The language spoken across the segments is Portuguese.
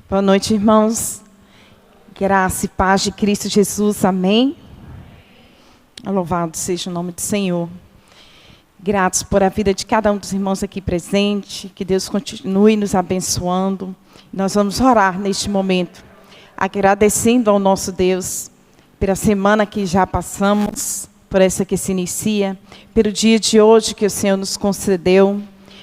Boa noite, irmãos. Graça e paz de Cristo Jesus. Amém. Louvado seja o nome do Senhor. Gratos por a vida de cada um dos irmãos aqui presente. Que Deus continue nos abençoando. Nós vamos orar neste momento, agradecendo ao nosso Deus pela semana que já passamos, por essa que se inicia, pelo dia de hoje que o Senhor nos concedeu.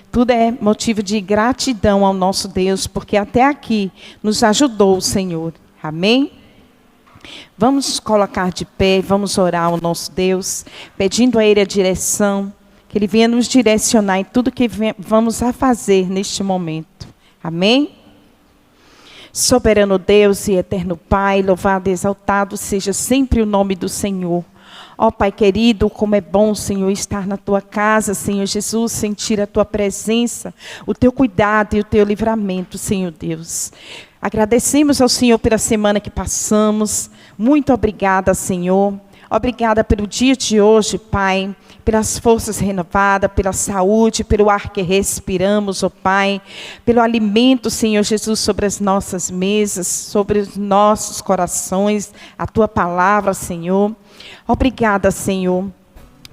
Tudo é motivo de gratidão ao nosso Deus, porque até aqui nos ajudou o Senhor. Amém? Vamos colocar de pé, vamos orar ao nosso Deus, pedindo a Ele a direção, que Ele venha nos direcionar em tudo que vamos a fazer neste momento. Amém? Soberano Deus e eterno Pai, louvado e exaltado seja sempre o nome do Senhor. Ó Pai querido, como é bom, Senhor, estar na Tua casa, Senhor Jesus, sentir a Tua presença, o Teu cuidado e o Teu livramento, Senhor Deus. Agradecemos ao Senhor pela semana que passamos. Muito obrigada, Senhor. Obrigada pelo dia de hoje, Pai, pelas forças renovadas, pela saúde, pelo ar que respiramos, ó Pai, pelo alimento, Senhor Jesus, sobre as nossas mesas, sobre os nossos corações, a Tua palavra, Senhor. Obrigada, Senhor,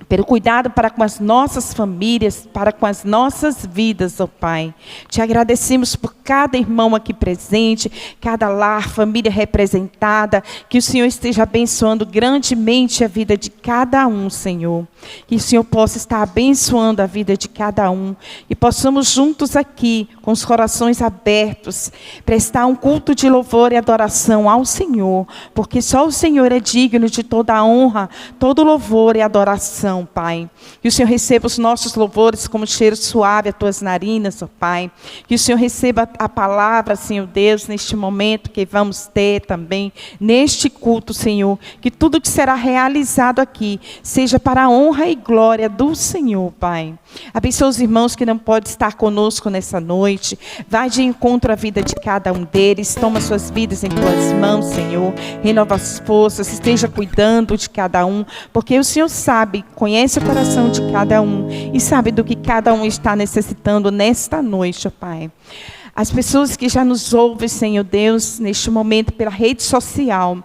pelo cuidado para com as nossas famílias, para com as nossas vidas, ó Pai. Te agradecemos por cada irmão aqui presente, cada lar, família representada, que o Senhor esteja abençoando grandemente a vida de cada um, Senhor. Que o Senhor possa estar abençoando a vida de cada um, e possamos juntos aqui, com os corações abertos, prestar um culto de louvor e adoração ao Senhor, porque só o Senhor é digno de toda a honra, todo louvor e adoração, Pai. Que o Senhor receba os nossos louvores como cheiro suave às Tuas narinas, ó Pai. Que o Senhor receba a palavra, Senhor Deus, neste momento que vamos ter também, neste culto, Senhor. Que tudo que será realizado aqui seja para a honra e glória do Senhor, Pai. Abençoa os irmãos que não podem estar conosco nessa noite. Vai de encontro à vida de cada um deles. Toma suas vidas em Tuas mãos, Senhor. Renova as forças. Esteja cuidando de cada um, porque o Senhor sabe, conhece o coração de cada um e sabe do que cada um está necessitando nesta noite, ó Pai. As pessoas que já nos ouvem, Senhor Deus, neste momento pela rede social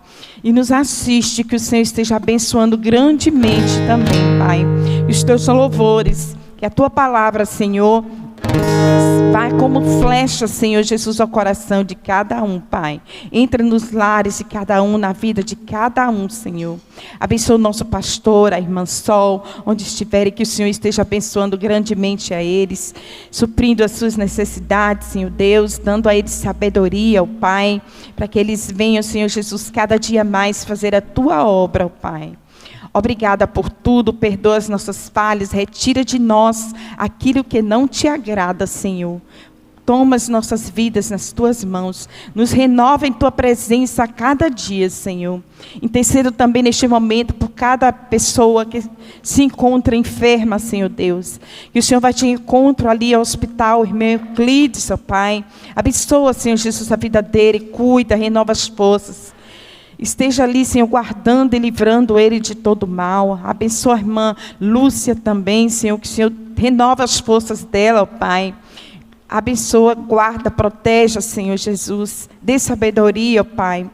e nos assiste, que o Senhor esteja abençoando grandemente também, Pai. E os Teus louvores, que a Tua palavra, Senhor, vai como flecha, Senhor Jesus, ao coração de cada um, Pai. Entra nos lares de cada um, na vida de cada um, Senhor. Abençoa o nosso pastor, a irmã Sol, onde estiverem, que o Senhor esteja abençoando grandemente a eles, suprindo as suas necessidades, Senhor Deus, dando a eles sabedoria, ó Pai, para que eles venham, Senhor Jesus, cada dia mais fazer a Tua obra, ó Pai. Obrigada por tudo, perdoa as nossas falhas, retira de nós aquilo que não Te agrada, Senhor. Toma as nossas vidas nas Tuas mãos, nos renova em Tua presença a cada dia, Senhor. Intercedo também neste momento por cada pessoa que se encontra enferma, Senhor Deus. Que o Senhor vai de encontro ali ao hospital, irmão Euclides, ó Pai. Abençoa, Senhor Jesus, a vida dele, cuida, renova as forças. Esteja ali, Senhor, guardando e livrando ele de todo mal. Abençoa a irmã Lúcia também, Senhor, que o Senhor renova as forças dela, ó Pai. Abençoa, guarda, proteja, Senhor Jesus. Dê sabedoria, ó Pai.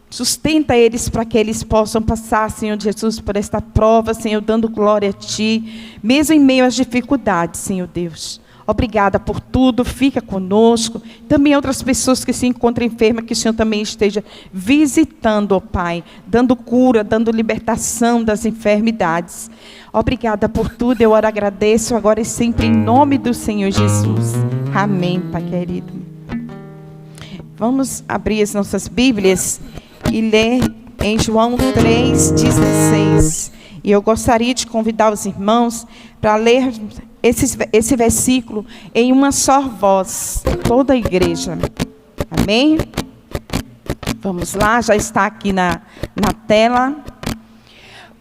Sustenta eles para que eles possam passar, Senhor Jesus, por esta prova, Senhor, dando glória a Ti, mesmo em meio às dificuldades, Senhor Deus. Obrigada por tudo, fica conosco. Também outras pessoas que se encontram enfermas, que o Senhor também esteja visitando, ó Pai, dando cura, dando libertação das enfermidades. Obrigada por tudo, eu oro, agradeço agora e sempre em nome do Senhor Jesus. Amém, Pai querido. Vamos abrir as nossas Bíblias e ler em João 3,16. E eu gostaria de convidar os irmãos para ler esse versículo em uma só voz, toda a igreja. Amém? Vamos lá, já está aqui na tela.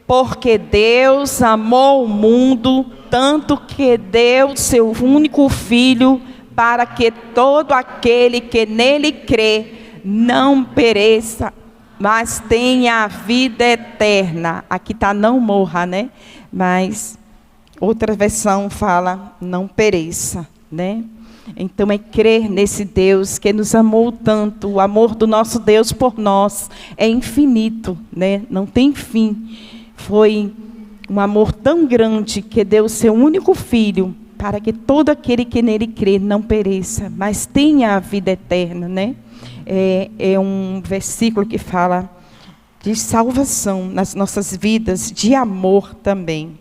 Porque Deus amou o mundo, tanto que deu seu único Filho, para que todo aquele que nele crê não pereça, mas tenha a vida eterna. Aqui está não morra, né? Mas outra versão fala não pereça, né? Então é crer nesse Deus que nos amou tanto. O amor do nosso Deus por nós é infinito, né? Não tem fim. Foi um amor tão grande que deu o seu único filho para que todo aquele que nele crê não pereça, mas tenha a vida eterna, né? É um versículo que fala de salvação nas nossas vidas, de amor também.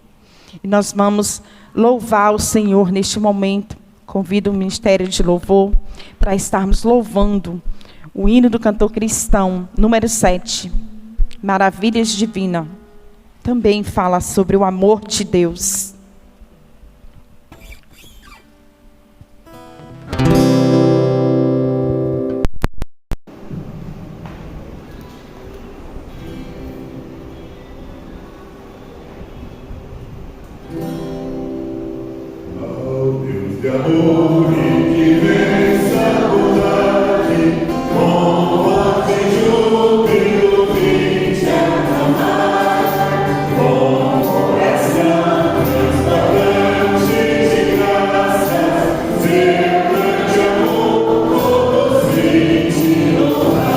E nós vamos louvar o Senhor neste momento. Convido o Ministério de Louvor para estarmos louvando o hino do cantor cristão, número 7, Maravilhas Divinas. Também fala sobre o amor de Deus. Deus de amor e que vença a bondade, com forte júbilo vinte aclamar, com coração transbordante de graças, seu grande amor todos vinte louvar.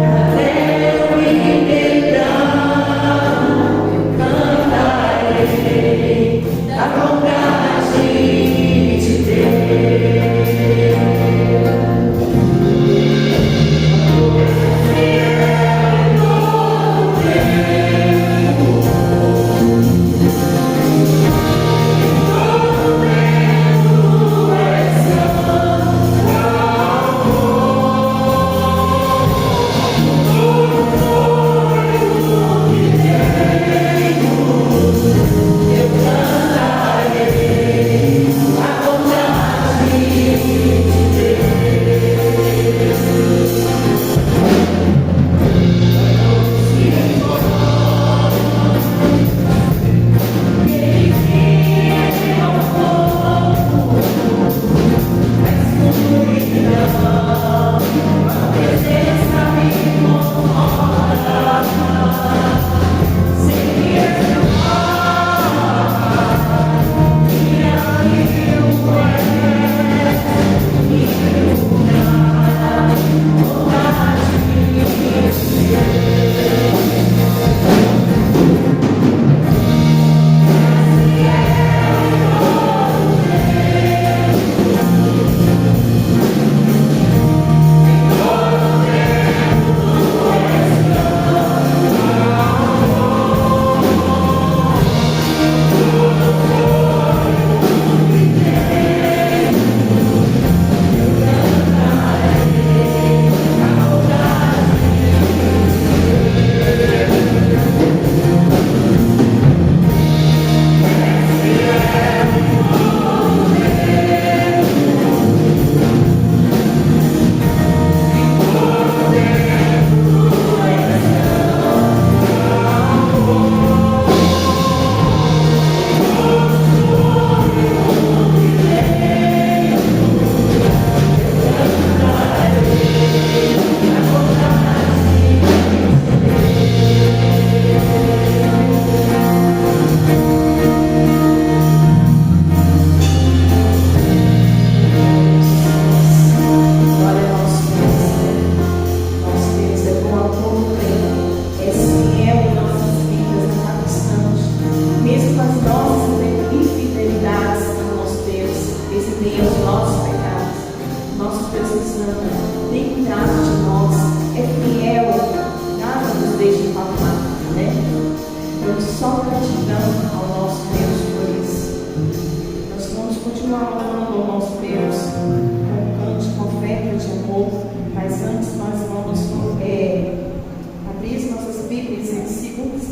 Até eu me lembrar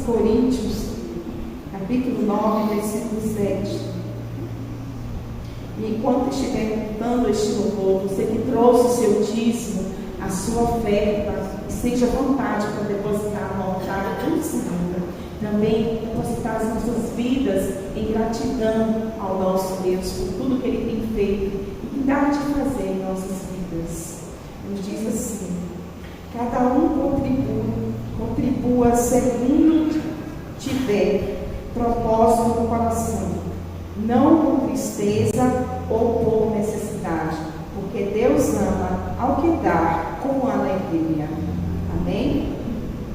Coríntios, capítulo 9, versículo 7. E enquanto estiver cantando este louvor, você que trouxe o seu dízimo, a sua oferta, esteja à vontade para depositar no altar do Senhor. Também depositar as nossas vidas em gratidão ao nosso Deus por tudo que Ele tem feito e que dá de fazer em nossas vidas. Ele diz assim: cada um contribua segundo tiver propósito no coração, não com tristeza ou por necessidade, porque Deus ama ao que dá com alegria. Amém?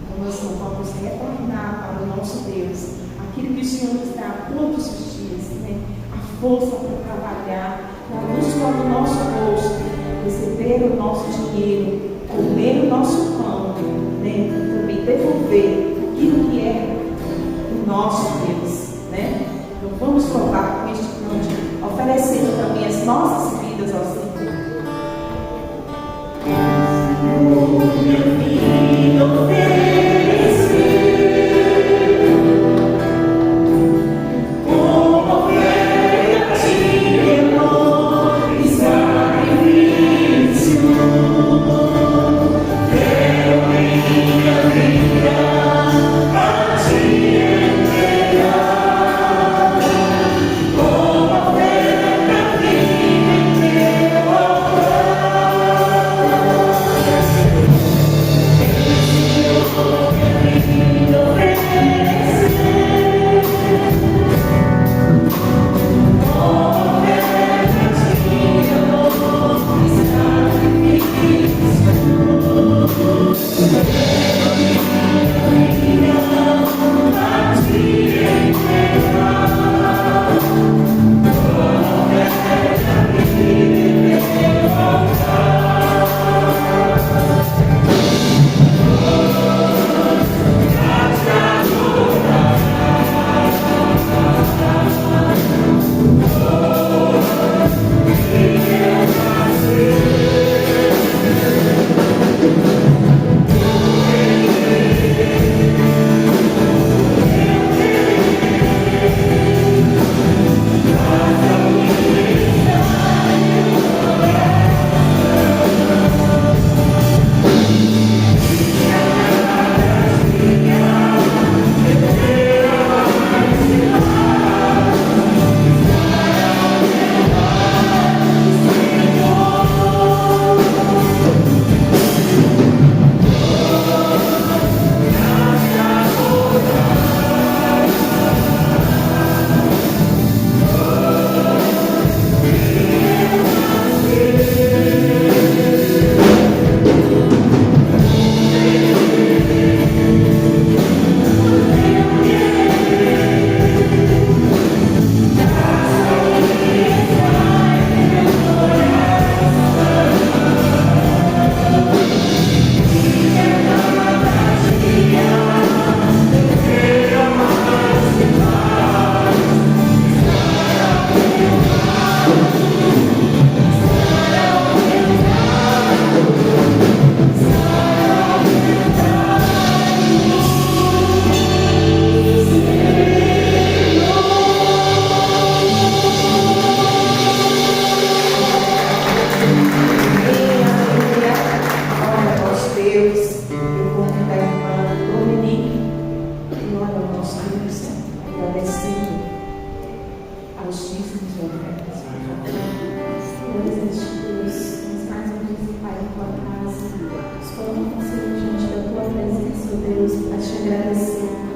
Então nós não vamos retornar para o nosso Deus aquilo que o Senhor nos dá todos os dias, né? A força para trabalhar, para buscar o nosso rosto, receber o nosso dinheiro, comer o nosso pão, né? E também devolver aquilo que é o nosso Deus, né? Então vamos louvar com este cântico, oferecendo também as nossas vidas ao Senhor. Minha vida oferecer como oferta de amor e sacrifício. Quero minha vida a ti entregar, como oferta viva em teu altar.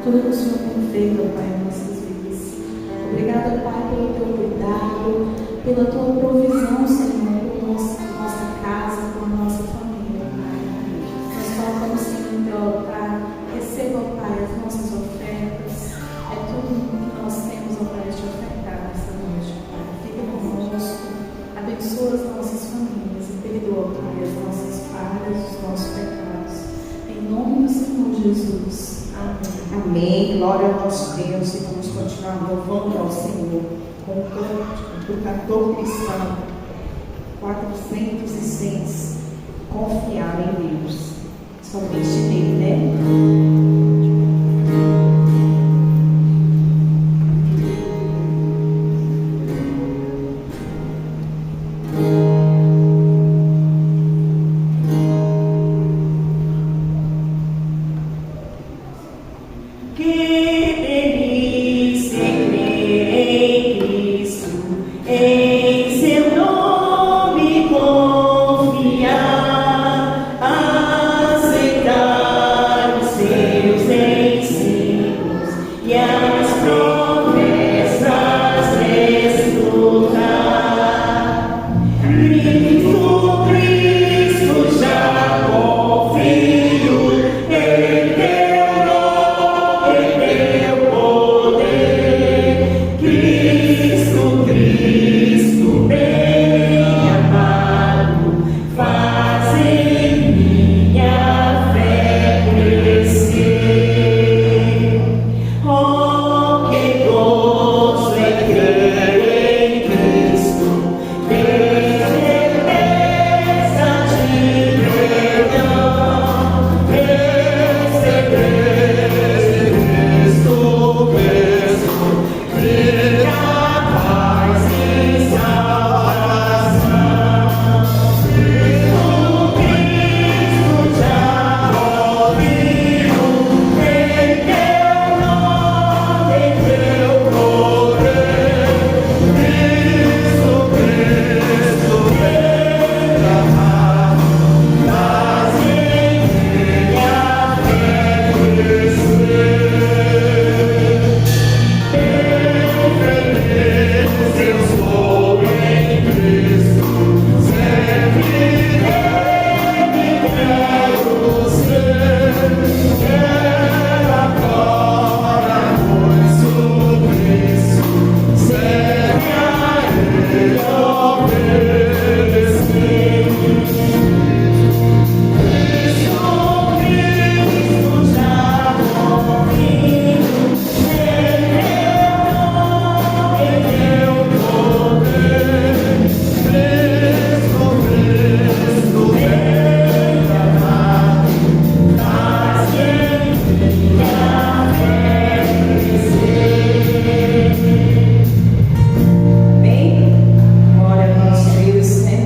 tudo que o Senhor tem feito, ó Pai, em nossas vidas. Obrigada, Pai, pelo teu cuidado, pela tua provisão, Senhor, por nossa casa, por nossa família, Pai. Nós colocamos, Senhor, em teu altar. Receba, ó Pai, as nossas ofertas. É tudo que nós temos, ó Pai, te ofertar nessa noite, Pai. Fica conosco, abençoa as nossas famílias e perdoa, Pai, as nossas falhas, os nossos pecados. Em nome do Senhor Jesus. Amém. Amém. Glória ao nosso Deus. E vamos continuar louvando ao Senhor com o canto do cantor cristão 406. Confiar em Deus. Somente nele, né? e as promessas desfrutar. Cristo já confio em teu nome, em teu poder. Cristo, bem amado, faz em minha fé crescer. Oh, que gozo é crer em Cristo, ter certeza de perdão, receber Cristo mesmo, ter a paz e salvação. Cristo já ouviu em teu nome, em teu poder. Cristo, bem amado, faz em minha fé crescer. Bem feliz eu sou em Cristo, sempre nele quero ser. Quero agora, pois o Cristo, serve a Ele obedecer. Cristo já confio em teu nome, em teu poder. Cristo, bem amado, faz em minha fé crescer. Bem, glória a nós, Deus, né?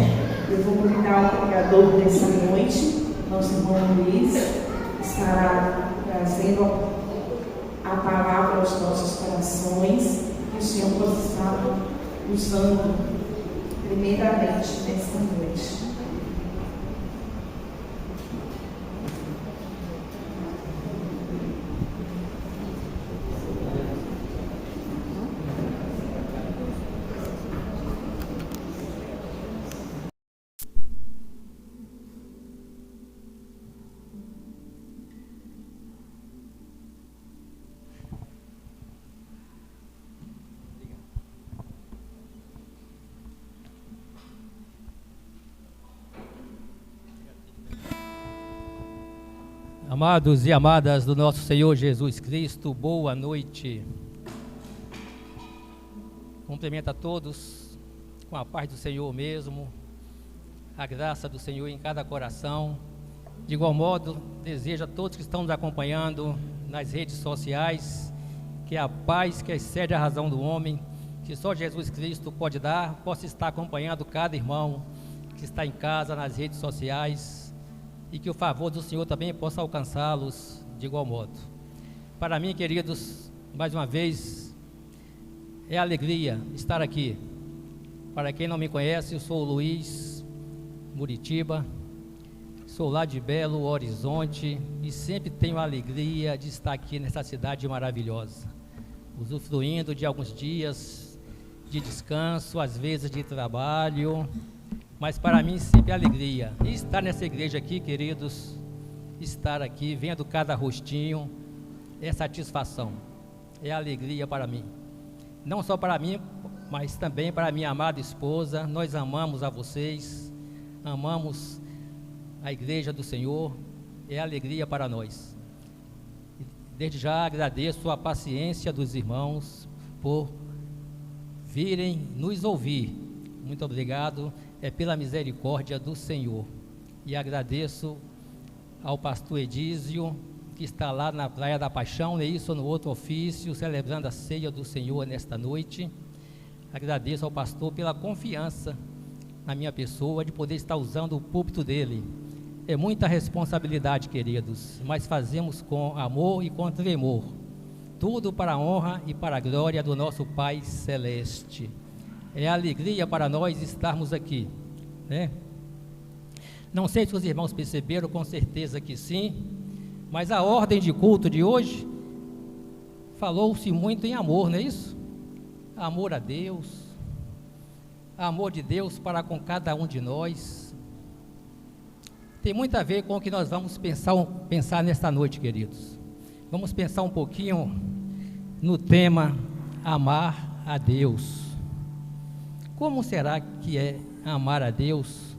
Eu vou convidar o pregador dessa noite, nosso irmão Luiz, estará trazendo a palavra aos nossos corações, que o Senhor possa estar usando primeiramente nesta noite. Amados e amadas do nosso Senhor Jesus Cristo, boa noite. Cumprimento a todos com a paz do Senhor mesmo, a graça do Senhor em cada coração. De igual modo, desejo a todos que estão nos acompanhando nas redes sociais que a paz que excede a razão do homem, que só Jesus Cristo pode dar, possa estar acompanhando cada irmão que está em casa, nas redes sociais, e que o favor do Senhor também possa alcançá-los de igual modo. Para mim, queridos, mais uma vez, é alegria estar aqui. Para quem não me conhece, eu sou o Luiz Muritiba, sou lá de Belo Horizonte e sempre tenho a alegria de estar aqui nessa cidade maravilhosa, usufruindo de alguns dias de descanso, às vezes de trabalho, mas para mim sempre é alegria. E estar nessa igreja aqui, queridos, estar aqui vendo cada rostinho, é satisfação, é alegria para mim. Não só para mim, mas também para minha amada esposa. Nós amamos a vocês, amamos a igreja do Senhor, é alegria para nós. Desde já agradeço a paciência dos irmãos por virem nos ouvir. Muito obrigado, é pela misericórdia do Senhor. E agradeço ao pastor Edísio, que está lá na Praia da Paixão, isso no outro ofício, celebrando a ceia do Senhor nesta noite. Agradeço ao pastor pela confiança na minha pessoa, de poder estar usando o púlpito dele. É muita responsabilidade, queridos, mas fazemos com amor e com tremor, tudo para a honra e para a glória do nosso Pai Celeste. É alegria para nós estarmos aqui, né? Não sei se os irmãos perceberam, com certeza que sim, mas a ordem de culto de hoje falou-se muito em amor, não é isso? Amor a Deus, amor de Deus para com cada um de nós. Tem muito a ver com o que nós vamos pensar nesta noite, queridos. Vamos pensar um pouquinho no tema amar a Deus. Como será que é amar a Deus?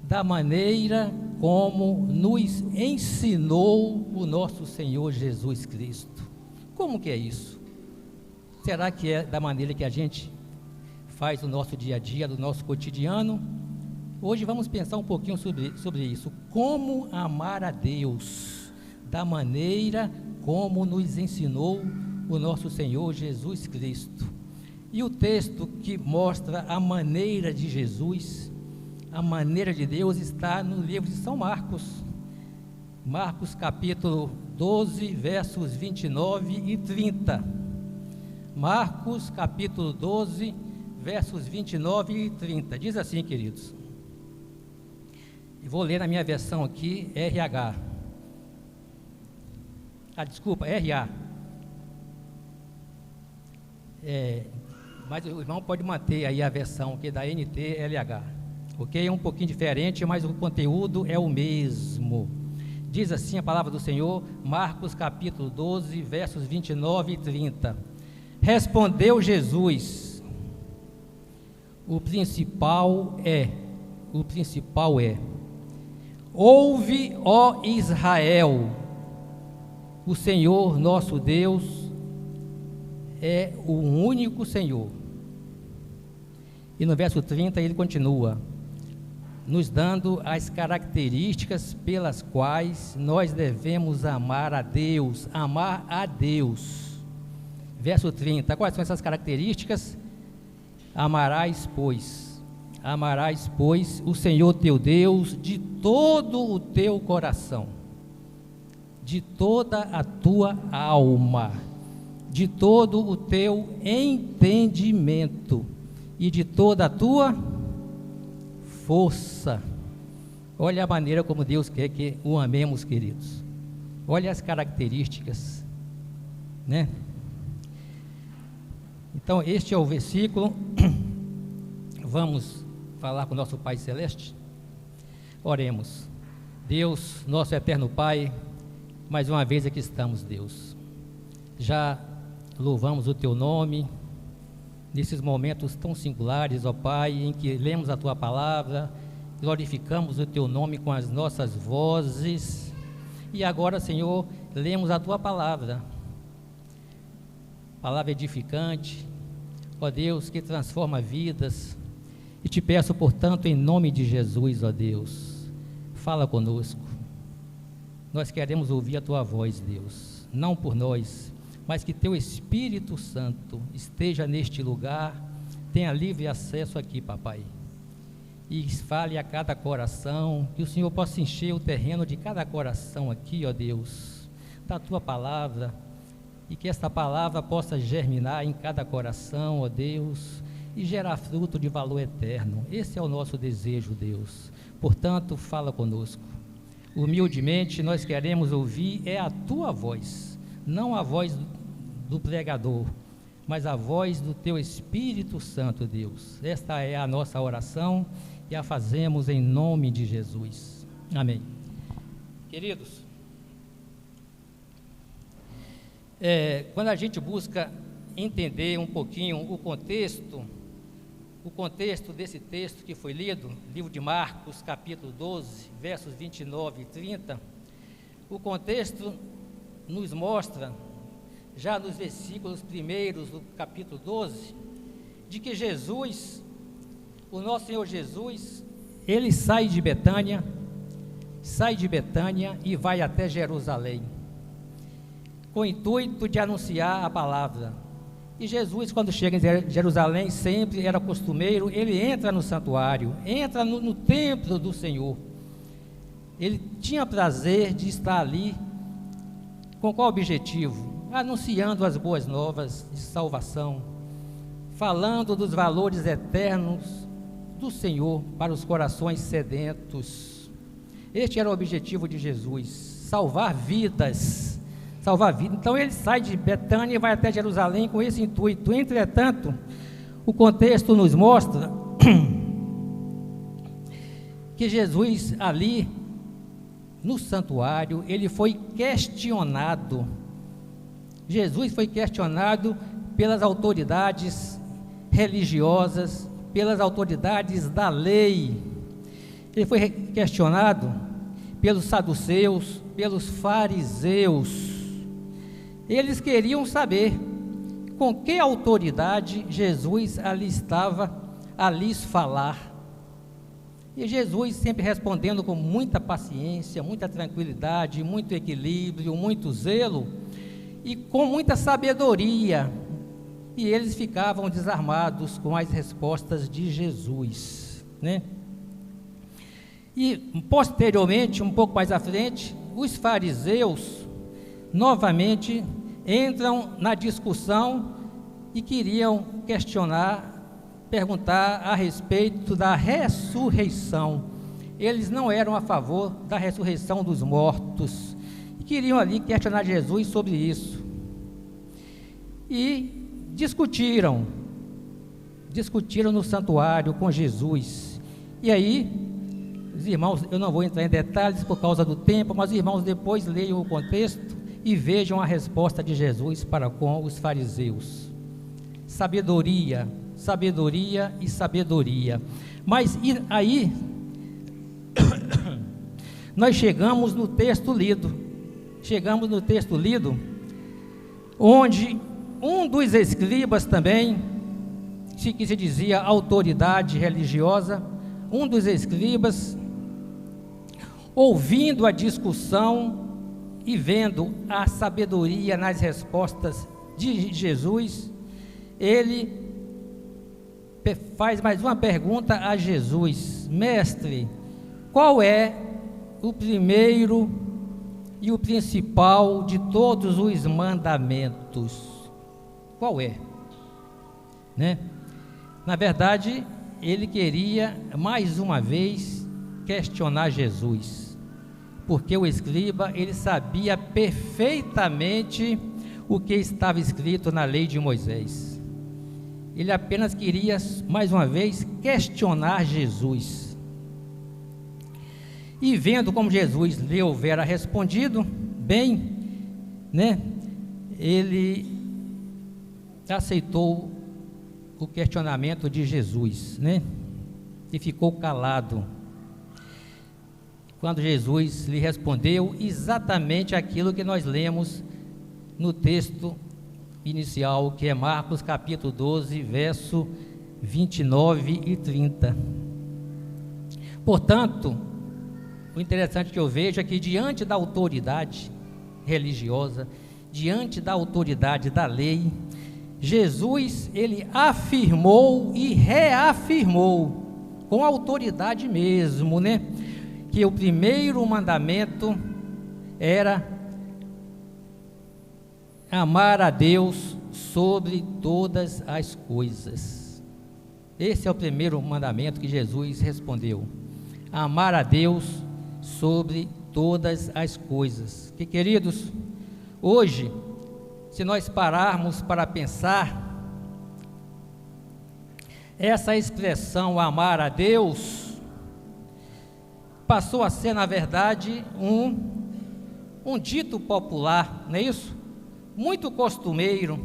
Da maneira como nos ensinou o nosso Senhor Jesus Cristo. Como que é isso? Será que é da maneira que a gente faz o nosso dia a dia, do nosso cotidiano? Hoje vamos pensar um pouquinho sobre isso. Como amar a Deus? Da maneira como nos ensinou o nosso Senhor Jesus Cristo. E o texto que mostra a maneira de Jesus, a maneira de Deus, está no livro de São Marcos. Marcos capítulo 12, versos 29 e 30. Marcos capítulo 12, versos 29 e 30. Diz assim, queridos. Vou ler na minha versão aqui, RH. RA. Mas o irmão pode manter aí a versão que é da NTLH. Ok? É um pouquinho diferente, mas o conteúdo é o mesmo. Diz assim a palavra do Senhor, Marcos capítulo 12, versos 29 e 30. Respondeu Jesus: o principal é, ouve, ó Israel, o Senhor nosso Deus é o único Senhor. E no verso 30 ele continua, nos dando as características pelas quais nós devemos amar a Deus. Verso 30, quais são essas características? Amarás, pois, o Senhor teu Deus de todo o teu coração, de toda a tua alma, de todo o teu entendimento e de toda a tua força. Olha a maneira como Deus quer que o amemos, queridos. Olha as características, né? Então, este é o versículo. Vamos falar com o nosso Pai Celeste? Oremos. Deus, nosso eterno Pai, mais uma vez aqui estamos, Deus. Já louvamos o Teu nome, nesses momentos tão singulares, ó Pai, em que lemos a Tua palavra, glorificamos o Teu nome com as nossas vozes, e agora, Senhor, lemos a Tua palavra edificante, ó Deus, que transforma vidas, e te peço, portanto, em nome de Jesus, ó Deus, fala conosco. Nós queremos ouvir a Tua voz, Deus, não por nós, mas que Teu Espírito Santo esteja neste lugar, tenha livre acesso aqui, papai, e fale a cada coração, que o Senhor possa encher o terreno de cada coração aqui, ó Deus, da Tua palavra, e que esta palavra possa germinar em cada coração, ó Deus, e gerar fruto de valor eterno. Esse é o nosso desejo, Deus. Portanto, fala conosco. Humildemente, nós queremos ouvir a Tua voz, não a voz do pregador, mas a voz do Teu Espírito Santo, Deus. Esta é a nossa oração e a fazemos em nome de Jesus. Amém. Queridos, quando a gente busca entender um pouquinho o contexto desse texto que foi lido, livro de Marcos, capítulo 12, versos 29 e 30, o contexto nos mostra, já nos versículos primeiros do capítulo 12, de que Jesus, o nosso Senhor Jesus, ele sai de Betânia e vai até Jerusalém, com o intuito de anunciar a palavra. E Jesus, quando chega em Jerusalém, sempre era costumeiro, ele entra no santuário, entra no templo do Senhor. Ele tinha prazer de estar ali, com qual objetivo? Anunciando as boas novas de salvação, falando dos valores eternos do Senhor para os corações sedentos. Este era o objetivo de Jesus, salvar vidas, salvar a vida. Então ele sai de Betânia e vai até Jerusalém com esse intuito. Entretanto, o contexto nos mostra que Jesus ali no santuário, ele foi questionado. Jesus foi questionado pelas autoridades religiosas, pelas autoridades da lei. Ele foi questionado pelos saduceus, pelos fariseus. Eles queriam saber com que autoridade Jesus ali estava a lhes falar. E Jesus sempre respondendo com muita paciência, muita tranquilidade, muito equilíbrio, muito zelo e com muita sabedoria. E eles ficavam desarmados com as respostas de Jesus, né? E posteriormente, um pouco mais à frente, os fariseus novamente entram na discussão e queriam questionar, perguntar a respeito da ressurreição. Eles não eram a favor da ressurreição dos mortos e queriam ali questionar Jesus sobre isso. E discutiram no santuário com Jesus. E aí, os irmãos, eu não vou entrar em detalhes por causa do tempo, mas os irmãos depois leiam o contexto e vejam a resposta de Jesus para com os fariseus. Sabedoria, sabedoria e sabedoria. Mas aí, nós chegamos no texto lido, onde um dos escribas também, que se dizia autoridade religiosa, um dos escribas, ouvindo a discussão e vendo a sabedoria nas respostas de Jesus, ele faz mais uma pergunta a Jesus: Mestre, qual é o primeiro e o principal de todos os mandamentos? Qual é? Né? Na verdade, ele queria mais uma vez questionar Jesus, porque o escriba, ele sabia perfeitamente o que estava escrito na lei de Moisés. Ele apenas queria mais uma vez questionar Jesus. E vendo como Jesus lhe houvera respondido bem, né, ele aceitou o questionamento de Jesus, né, e ficou calado quando Jesus lhe respondeu exatamente aquilo que nós lemos no texto inicial, que é Marcos capítulo 12, verso 29 e 30. Portanto, o interessante que eu vejo é que diante da autoridade religiosa, diante da autoridade da lei, Jesus, ele afirmou e reafirmou, com autoridade mesmo, né, que o primeiro mandamento era amar a Deus sobre todas as coisas. Esse é o primeiro mandamento que Jesus respondeu: amar a Deus sobre todas as coisas. Que, queridos, hoje, se nós pararmos para pensar, essa expressão amar a Deus passou a ser, na verdade, um dito popular, não é isso? Muito costumeiro,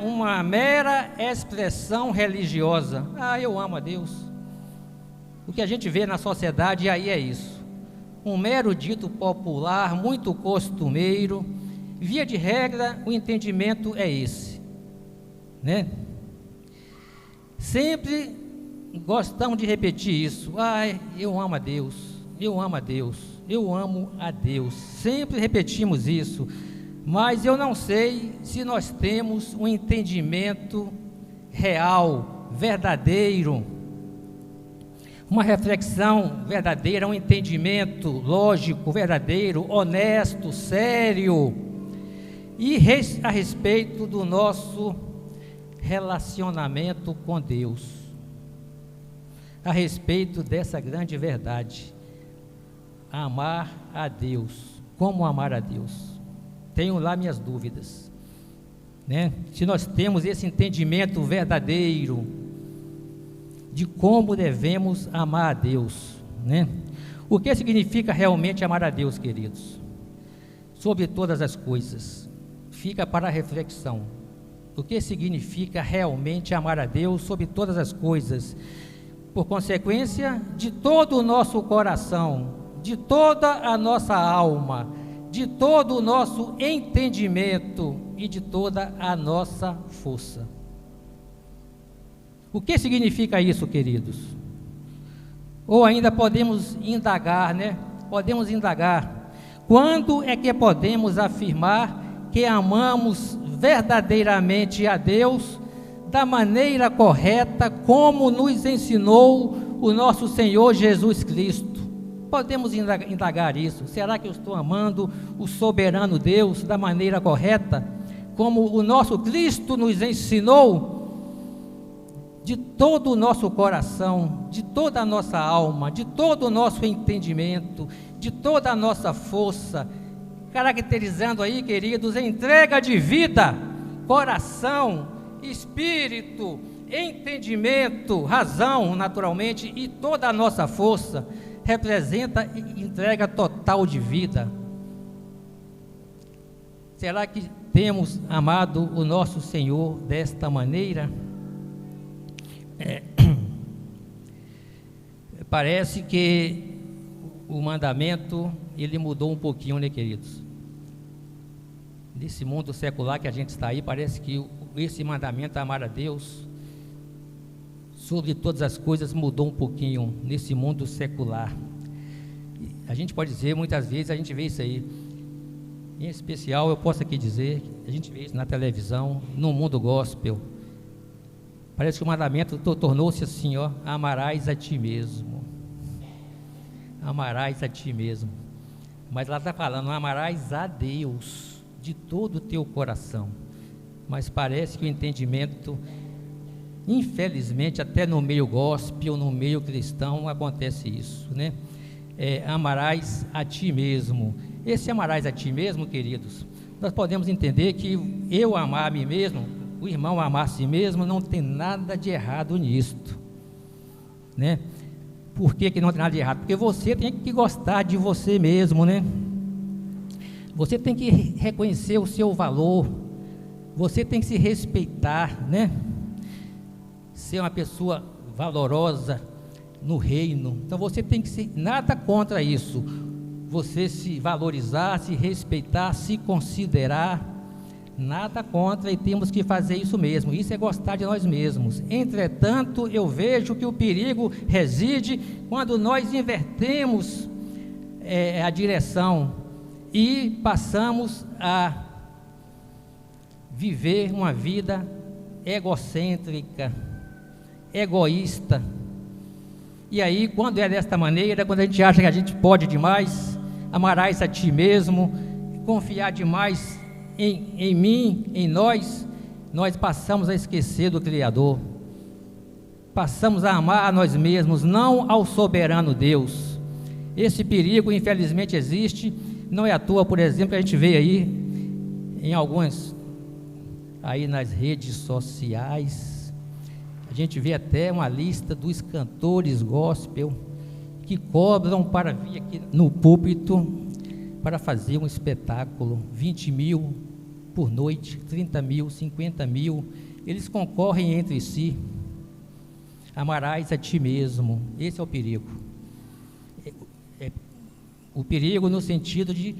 uma mera expressão religiosa. Eu amo a Deus. O que a gente vê na sociedade aí é isso, um mero dito popular, muito costumeiro. Via de regra, o entendimento é esse, né? Sempre gostamos de repetir isso: eu amo a Deus, eu amo a Deus, eu amo a Deus. Sempre repetimos isso, mas eu não sei se nós temos um entendimento real, verdadeiro, uma reflexão verdadeira, um entendimento lógico, verdadeiro, honesto, sério, e a respeito do nosso relacionamento com Deus, a respeito dessa grande verdade: amar a Deus como amar a Deus? Tenho lá minhas dúvidas, né? Se nós temos esse entendimento verdadeiro de como devemos amar a Deus, né? O que significa realmente amar a Deus, queridos? Sobre todas as coisas, fica para a reflexão. O que significa realmente amar a Deus sobre todas as coisas? Por consequência, de todo o nosso coração, de toda a nossa alma, de todo o nosso entendimento e de toda a nossa força. O que significa isso, queridos? Ou ainda podemos indagar, né? Podemos indagar. Quando é que podemos afirmar que amamos verdadeiramente a Deus da maneira correta, como nos ensinou o nosso Senhor Jesus Cristo? Podemos indagar isso. Será que eu estou amando o soberano Deus da maneira correta, como o nosso Cristo nos ensinou? De todo o nosso coração, de toda a nossa alma, de todo o nosso entendimento, de toda a nossa força, caracterizando aí, queridos, entrega de vida, coração, espírito, entendimento, razão, naturalmente, e toda a nossa força, representa entrega total de vida. Será que temos amado o nosso Senhor desta maneira? Parece que o mandamento, ele mudou um pouquinho, né, queridos? Nesse mundo secular que a gente está aí, parece que esse mandamento, amar a Deus sobre todas as coisas, mudou um pouquinho nesse mundo secular. A gente pode dizer, muitas vezes a gente vê isso aí, em especial eu posso aqui dizer, a gente vê isso na televisão, no mundo gospel. Parece que o mandamento tornou-se assim, ó: amarás a ti mesmo. Amarás a ti mesmo. Mas lá está falando, amarás a Deus de todo o teu coração. Mas parece que o entendimento, infelizmente, até no meio gospel, no meio cristão, acontece isso, né? Amarás a ti mesmo. Esse amarás a ti mesmo, queridos, nós podemos entender que eu amar a mim mesmo, o irmão amar a si mesmo, não tem nada de errado nisto, né? Por que não tem nada de errado? Porque você tem que gostar de você mesmo, né? Você tem que reconhecer o seu valor, você tem que se respeitar, né? Ser uma pessoa valorosa no reino. Então você tem que ser, nada contra isso, você se valorizar, se respeitar, se considerar, nada contra, e temos que fazer isso mesmo. Isso é gostar de nós mesmos. Entretanto, eu vejo que o perigo reside quando nós invertemos a direção e passamos a viver uma vida egocêntrica, egoísta. E aí, quando é desta maneira, quando a gente acha que a gente pode demais, amarás a ti mesmo, confiar demais em mim, em nós passamos a esquecer do Criador, passamos a amar a nós mesmos, não ao soberano Deus. Esse perigo, infelizmente, existe. Não é à toa, por exemplo, a gente vê aí em algumas, aí nas redes sociais, a gente vê até uma lista dos cantores gospel que cobram para vir aqui no púlpito para fazer um espetáculo, 20 mil por noite, 30 mil, 50 mil, eles concorrem entre si. Amarás a ti mesmo, esse é o perigo. O perigo no sentido de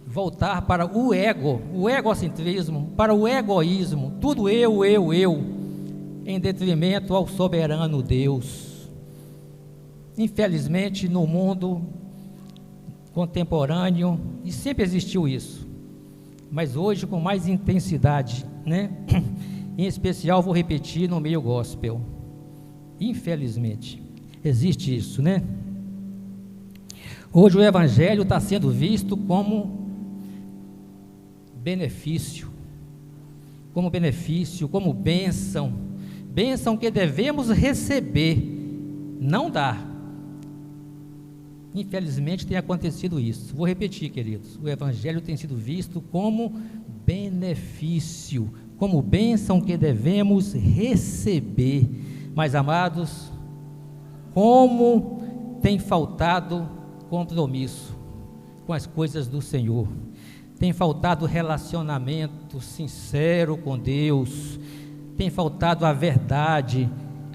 voltar para o ego, o egocentrismo, para o egoísmo, tudo eu, em detrimento ao soberano Deus. Infelizmente, no mundo contemporâneo, e sempre existiu isso, mas hoje com mais intensidade, né? Em especial, vou repetir, no meio gospel. Infelizmente, existe isso, né? Hoje o Evangelho está sendo visto como benefício, como bênção, bênção que devemos receber, não dar. Infelizmente tem acontecido isso. Vou repetir, queridos. O Evangelho tem sido visto como benefício, como bênção que devemos receber. Mas, amados, como tem faltado compromisso com as coisas do Senhor. Tem faltado relacionamento sincero com Deus. Tem faltado a verdade.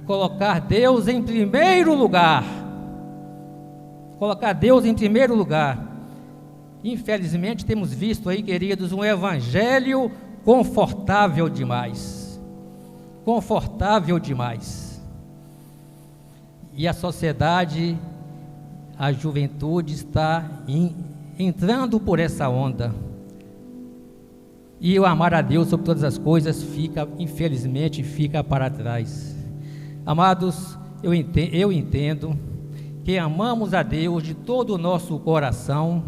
Colocar Deus em primeiro lugar. Colocar Deus em primeiro lugar. Infelizmente temos visto aí, queridos, um evangelho confortável demais. Confortável demais. E a sociedade, a juventude está entrando por essa onda. E o amar a Deus sobre todas as coisas infelizmente, fica para trás. Amados, eu entendo que amamos a Deus de todo o nosso coração.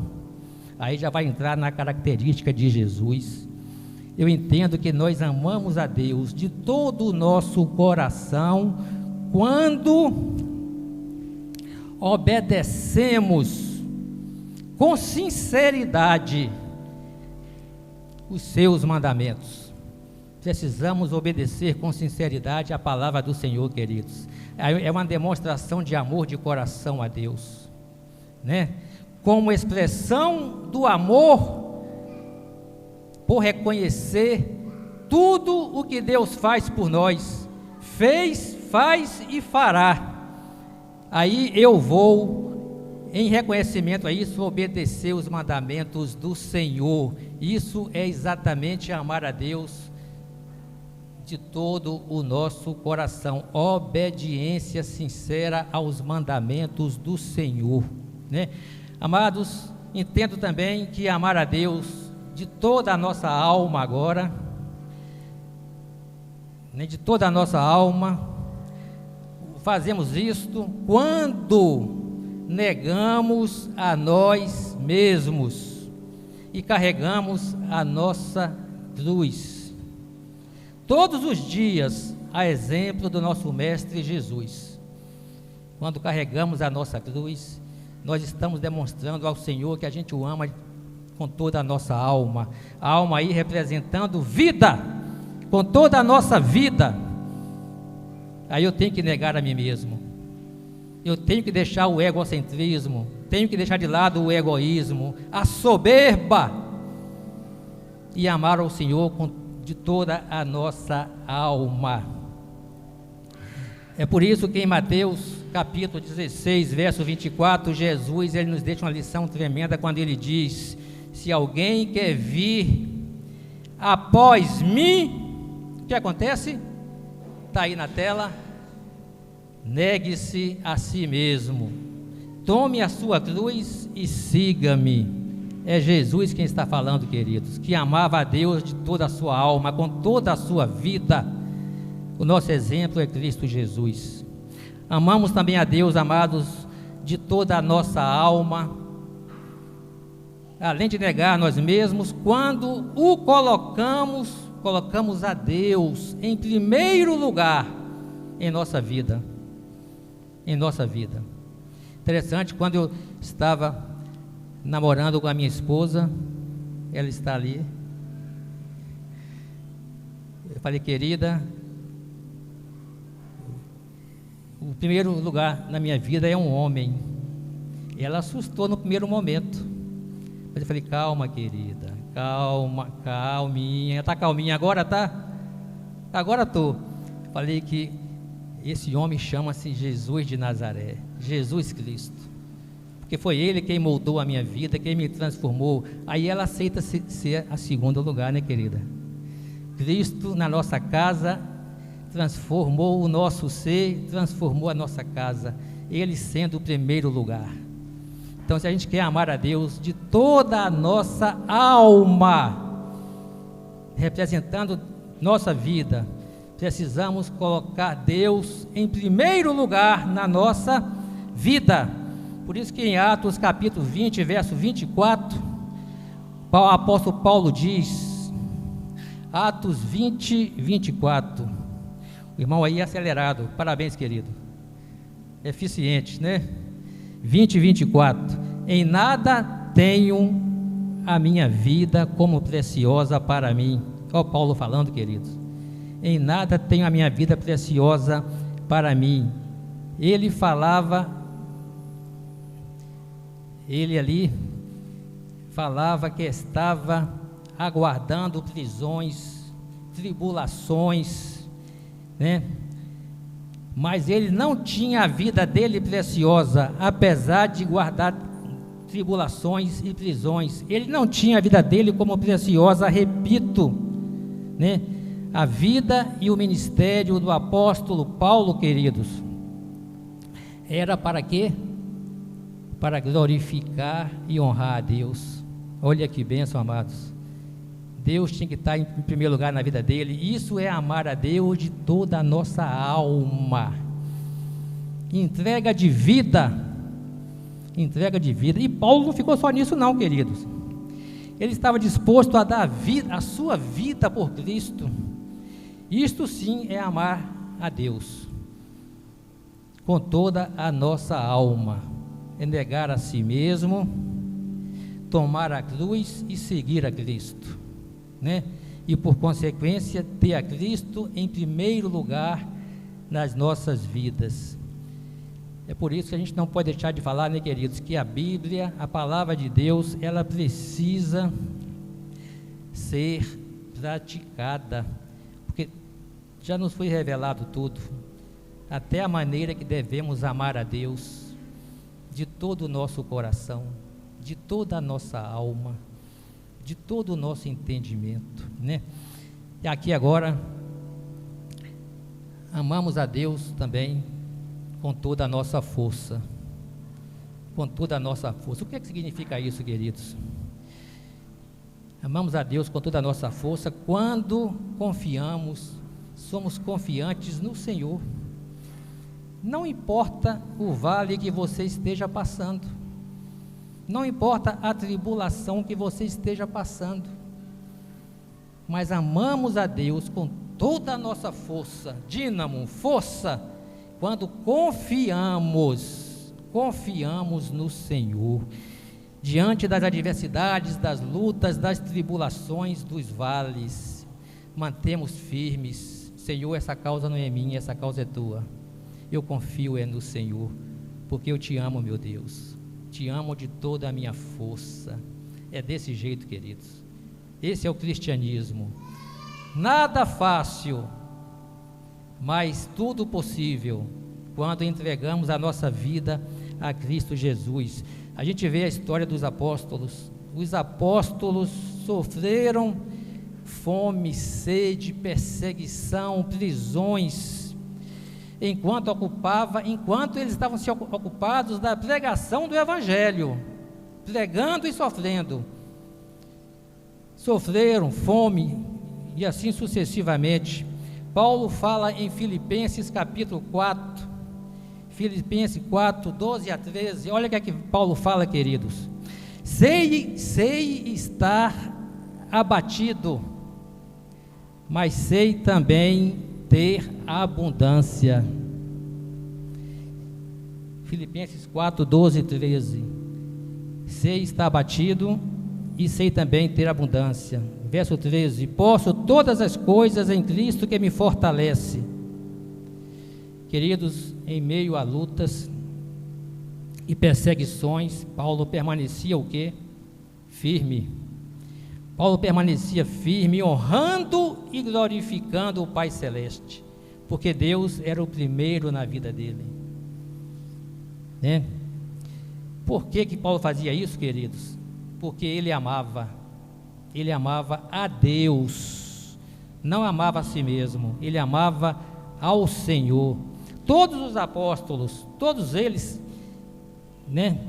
Aí já vai entrar na característica de Jesus. Eu entendo que nós amamos a Deus de todo o nosso coração quando obedecemos com sinceridade os seus mandamentos. Precisamos obedecer com sinceridade a palavra do Senhor, queridos. É uma demonstração de amor de coração a Deus, né? Como expressão do amor, por reconhecer tudo o que Deus faz por nós, fez, faz e fará. Aí eu vou, em reconhecimento a isso, obedecer os mandamentos do Senhor. Isso é exatamente amar a Deus de todo o nosso coração, obediência sincera aos mandamentos do Senhor, né? Amados, entendo também que amar a Deus de toda a nossa alma agora, né, de toda a nossa alma, fazemos isto quando negamos a nós mesmos e carregamos a nossa cruz. Todos os dias, a exemplo do nosso Mestre Jesus, quando carregamos a nossa cruz, nós estamos demonstrando ao Senhor que a gente o ama com toda a nossa alma. A alma aí representando vida, com toda a nossa vida. Aí eu tenho que negar a mim mesmo. Eu tenho que deixar o egocentrismo, tenho que deixar de lado o egoísmo, a soberba, e amar ao Senhor de toda a nossa alma. É por isso que em Mateus capítulo 16, verso 24, Jesus ele nos deixa uma lição tremenda quando ele diz: se alguém quer vir após mim, o que acontece? Está aí na tela. Negue-se a si mesmo, tome a sua cruz e siga-me. É Jesus quem está falando, queridos, que amava a Deus de toda a sua alma, com toda a sua vida. O nosso exemplo é Cristo Jesus. Amamos também a Deus, amados, de toda a nossa alma, além de negar nós mesmos, quando o colocamos a Deus em primeiro lugar em nossa vida. Em nossa vida. Interessante, quando eu estava namorando com a minha esposa, ela está ali, eu falei: querida, o primeiro lugar na minha vida é um homem. E ela assustou no primeiro momento, mas eu falei: calma, querida, calminha, está calminha, agora estou. Falei que esse homem chama-se Jesus de Nazaré, Jesus Cristo, porque foi Ele quem moldou a minha vida, quem me transformou. Aí ela aceita ser a segundo lugar, né, querida? Cristo na nossa casa transformou o nosso ser, transformou a nossa casa, Ele sendo o primeiro lugar. Então, se a gente quer amar a Deus de toda a nossa alma, representando nossa vida, precisamos colocar Deus em primeiro lugar na nossa vida. Por isso que em Atos capítulo 20, verso 24, o apóstolo Paulo diz, Atos 20, 24, o irmão aí é acelerado, parabéns, querido, eficiente, né? 20 e 24. Em nada tenho a minha vida como preciosa para mim. Ó Paulo falando, queridos. Em nada tenho a minha vida preciosa para mim. Ele ali falava que estava aguardando prisões, tribulações, né? Mas ele não tinha a vida dele preciosa, apesar de guardar tribulações e prisões. Ele não tinha a vida dele como preciosa, repito, né? A vida e o ministério do apóstolo Paulo, queridos, era para quê? Para glorificar e honrar a Deus. Olha que bênção, amados. Deus tinha que estar em primeiro lugar na vida dele. Isso é amar a Deus de toda a nossa alma. Entrega de vida. Entrega de vida. E Paulo não ficou só nisso não, queridos. Ele estava disposto a dar a sua vida por Cristo. Isto sim é amar a Deus com toda a nossa alma. É negar a si mesmo, tomar a cruz e seguir a Cristo, né? E por consequência ter a Cristo em primeiro lugar nas nossas vidas. É por isso que a gente não pode deixar de falar, né, queridos, que a Bíblia, a palavra de Deus, ela precisa ser praticada, porque já nos foi revelado tudo, até a maneira que devemos amar a Deus, de todo o nosso coração, de toda a nossa alma, de todo o nosso entendimento, né? E aqui agora, amamos a Deus também com toda a nossa força, com toda a nossa força. O que é que significa isso, queridos? Amamos a Deus com toda a nossa força quando confiamos, somos confiantes no Senhor. Não importa o vale que você esteja passando, não importa a tribulação que você esteja passando, mas amamos a Deus com toda a nossa força, dínamo, força, quando confiamos no Senhor, diante das adversidades, das lutas, das tribulações, dos vales, mantemos firmes. Senhor, essa causa não é minha, essa causa é tua. Eu confio no Senhor, porque eu te amo, meu Deus, te amo de toda a minha força. É desse jeito, queridos. Esse é o cristianismo. Nada fácil, mas tudo possível quando entregamos a nossa vida a Cristo Jesus. A gente vê a história dos apóstolos. Os apóstolos sofreram fome, sede, perseguição, prisões, enquanto eles estavam se ocupados da pregação do Evangelho, pregando e sofrendo. Sofreram fome e assim sucessivamente. Paulo fala em Filipenses capítulo 4, Filipenses 4, 12 a 13, olha o que é que Paulo fala, queridos. Sei estar abatido, mas sei também ter abundância. Filipenses 4, 12 e 13. Sei estar abatido e sei também ter abundância. Verso 13. Posso todas as coisas em Cristo que me fortalece. Queridos, em meio a lutas e perseguições, Paulo permanecia o quê? Firme. Paulo permanecia firme, honrando e glorificando o Pai Celeste, porque Deus era o primeiro na vida dele, né? Por que Paulo fazia isso, queridos? Porque ele amava a Deus, não amava a si mesmo, ele amava ao Senhor. Todos os apóstolos, todos eles, né,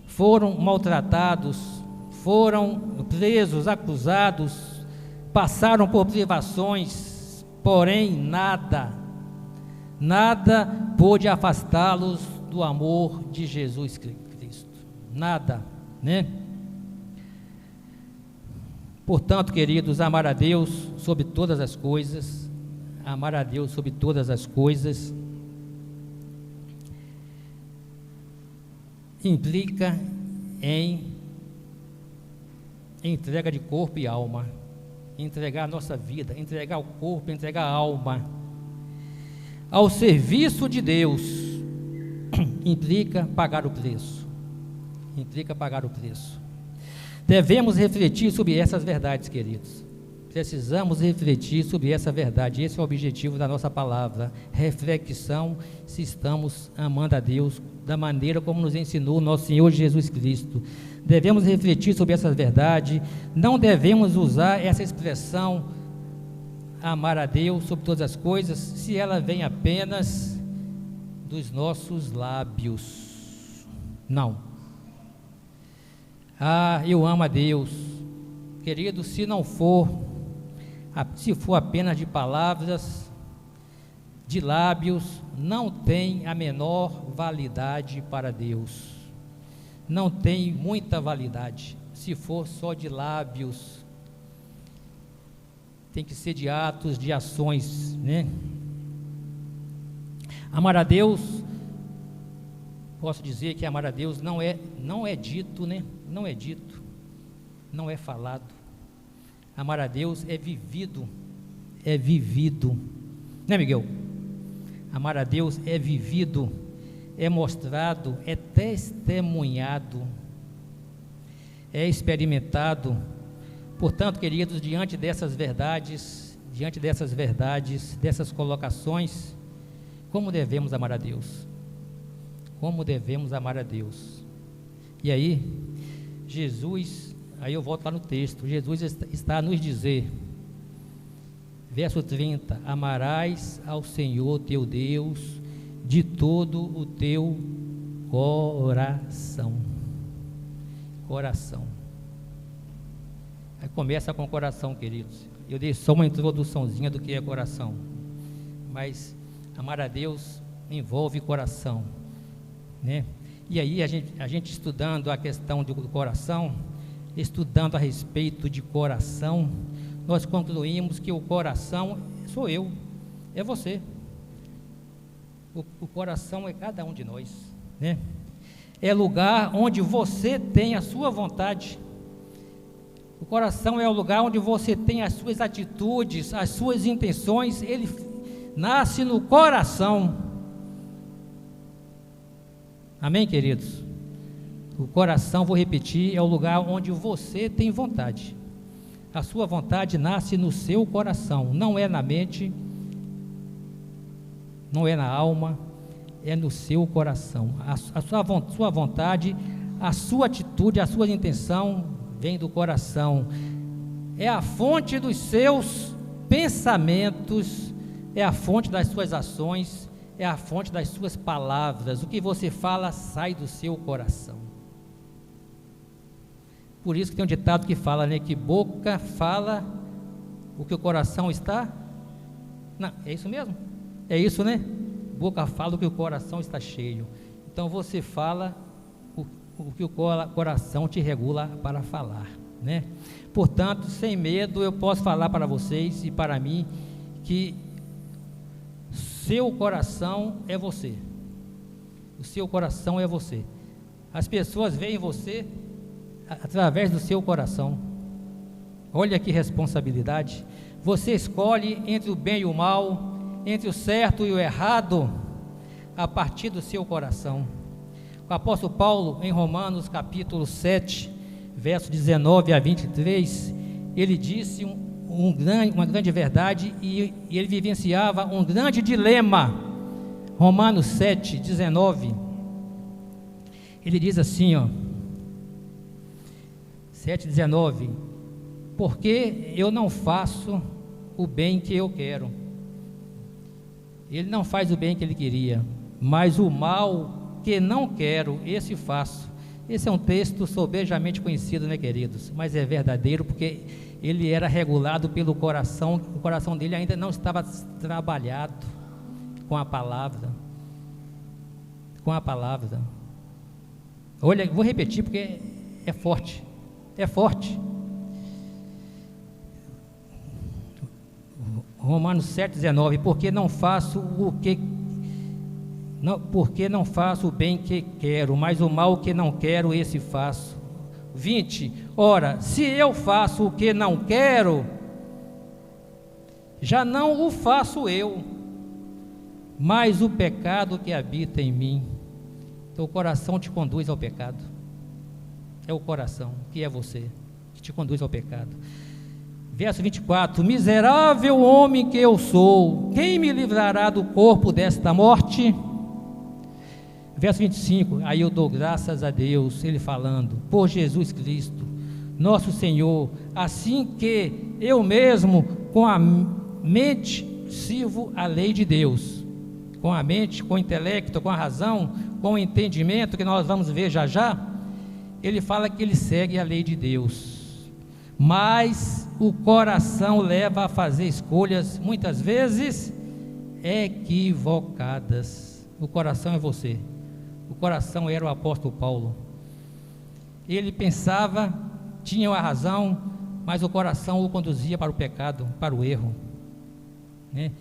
foram maltratados, foram presos, acusados, passaram por privações, porém nada pôde afastá-los do amor de Jesus Cristo, nada, né? Portanto, queridos, amar a Deus sobre todas as coisas, implica em entrega de corpo e alma, entregar a nossa vida, entregar o corpo, entregar a alma ao serviço de Deus. Implica pagar o preço, implica pagar o preço. Devemos refletir sobre essas verdades, queridos. Precisamos refletir sobre essa verdade. Esse é o objetivo da nossa palavra, reflexão, se estamos amando a Deus da maneira como nos ensinou nosso Senhor Jesus Cristo. Devemos refletir sobre essa verdade. Não devemos usar essa expressão amar a Deus sobre todas as coisas, se ela vem apenas dos nossos lábios. Não. Eu amo a Deus. Querido, se for apenas de palavras, de lábios, não tem a menor validade para Deus. Não tem muita validade. Se for só de lábios, tem que ser de atos, de ações, né? Amar a Deus, posso dizer que amar a Deus não é dito, né? Não é dito, não é falado. Amar a Deus é vivido, né, Miguel? Amar a Deus é vivido, é mostrado, é testemunhado, é experimentado. Portanto, queridos, diante dessas verdades, dessas colocações, como devemos amar a Deus? Como devemos amar a Deus? E aí, aí eu volto lá no texto, Jesus está a nos dizer, verso 30, amarás ao Senhor teu Deus de todo o teu coração. Aí começa com o coração, queridos. Eu dei só uma introduçãozinha do que é coração, mas amar a Deus envolve coração, né? E aí a gente estudando a questão do coração, estudando a respeito de coração, nós concluímos que o coração sou eu, é você. O coração é cada um de nós, né? É lugar onde você tem a sua vontade. O coração é o lugar onde você tem as suas atitudes, as suas intenções. Ele nasce no coração. Amém, queridos? O coração, vou repetir, é o lugar onde você tem vontade. A sua vontade nasce no seu coração, não é na mente, não é na alma, é no seu coração. A sua vontade, a sua atitude, a sua intenção vem do coração. É a fonte dos seus pensamentos, é a fonte das suas ações, é a fonte das suas palavras. O que você fala sai do seu coração. Por isso que tem um ditado que fala, né, que boca fala o que o coração está... Não, é isso mesmo? É isso, né? Boca fala o que o coração está cheio. Então você fala o que o coração te regula para falar, né? Portanto, sem medo, eu posso falar para vocês e para mim que seu coração é você. O seu coração é você. As pessoas veem você através do seu coração. Olha que responsabilidade. Você escolhe entre o bem e o mal, entre o certo e o errado, a partir do seu coração. O apóstolo Paulo, em Romanos capítulo 7, verso 19 a 23, ele disse uma grande verdade e ele vivenciava um grande dilema. Romanos 7, 19, ele diz assim, 7,19, porque eu não faço o bem que eu quero. Ele não faz o bem que ele queria, mas o mal que não quero, esse faço. Esse é um texto sobejamente conhecido, né, queridos? Mas é verdadeiro, porque ele era regulado pelo coração. O coração dele ainda não estava trabalhado com a palavra. Olha, vou repetir porque é forte. É forte. Romanos 7,19, porque não faço o que porque não faço o bem que quero, mas o mal que não quero, esse faço. 20. Ora, se eu faço o que não quero, já não o faço eu, mas o pecado que habita em mim. Então o coração te conduz ao pecado. É o coração, que é você, que te conduz ao pecado. Verso 24: miserável homem que eu sou, quem me livrará do corpo desta morte? Verso 25, aí eu dou graças a Deus, ele falando, por Jesus Cristo, nosso Senhor, assim que eu mesmo, com a mente, sirvo a lei de Deus, com a mente, com o intelecto, com a razão, com o entendimento, que nós vamos ver já já, ele fala que ele segue a lei de Deus, mas o coração leva a fazer escolhas, muitas vezes, equivocadas. O coração é você. O coração era o apóstolo Paulo. Ele pensava, tinha a razão, mas o coração o conduzia para o pecado, para o erro, né?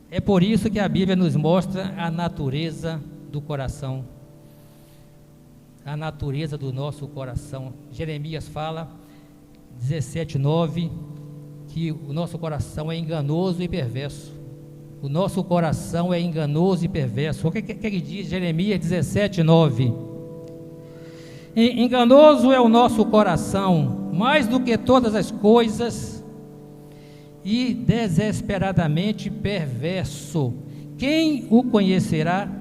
É por isso que a Bíblia nos mostra a natureza do coração, a natureza do nosso coração. Jeremias fala, 17:9, que o nosso coração é enganoso e perverso. O nosso coração é enganoso e perverso. O que diz Jeremias 17:9? Enganoso é o nosso coração, mais do que todas as coisas, e desesperadamente perverso. Quem o conhecerá?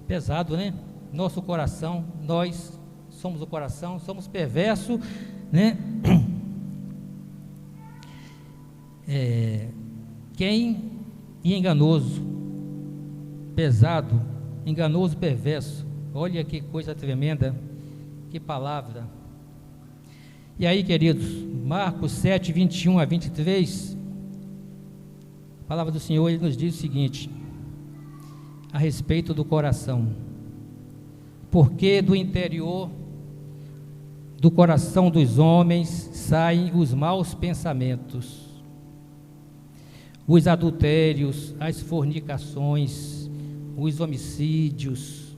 Pesado, né? Nosso coração, nós somos o coração, somos perverso, né? Quem e enganoso, pesado, enganoso, perverso. Olha que coisa tremenda, que palavra. E aí, queridos, Marcos 7, 21 a 23, a palavra do Senhor, ele nos diz o seguinte, a respeito do coração: porque do interior do coração dos homens saem os maus pensamentos, os adultérios, as fornicações, os homicídios,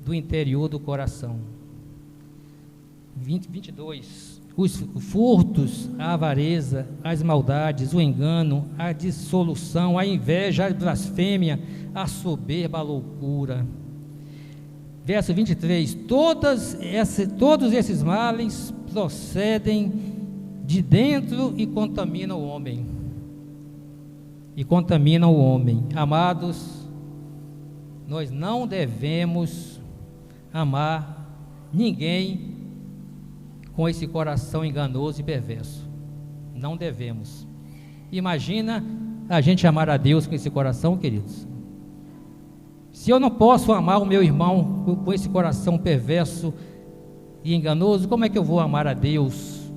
do interior do coração. 22, os furtos, a avareza, as maldades, o engano, a dissolução, a inveja, a blasfêmia, a soberba, a loucura. Verso 23, todos esses males procedem de dentro e contaminam o homem. Amados, nós não devemos amar ninguém com esse coração enganoso e perverso. Não devemos. Imagina a gente amar a Deus com esse coração, queridos. Se eu não posso amar o meu irmão com esse coração perverso e enganoso, como é que eu vou amar a Deus?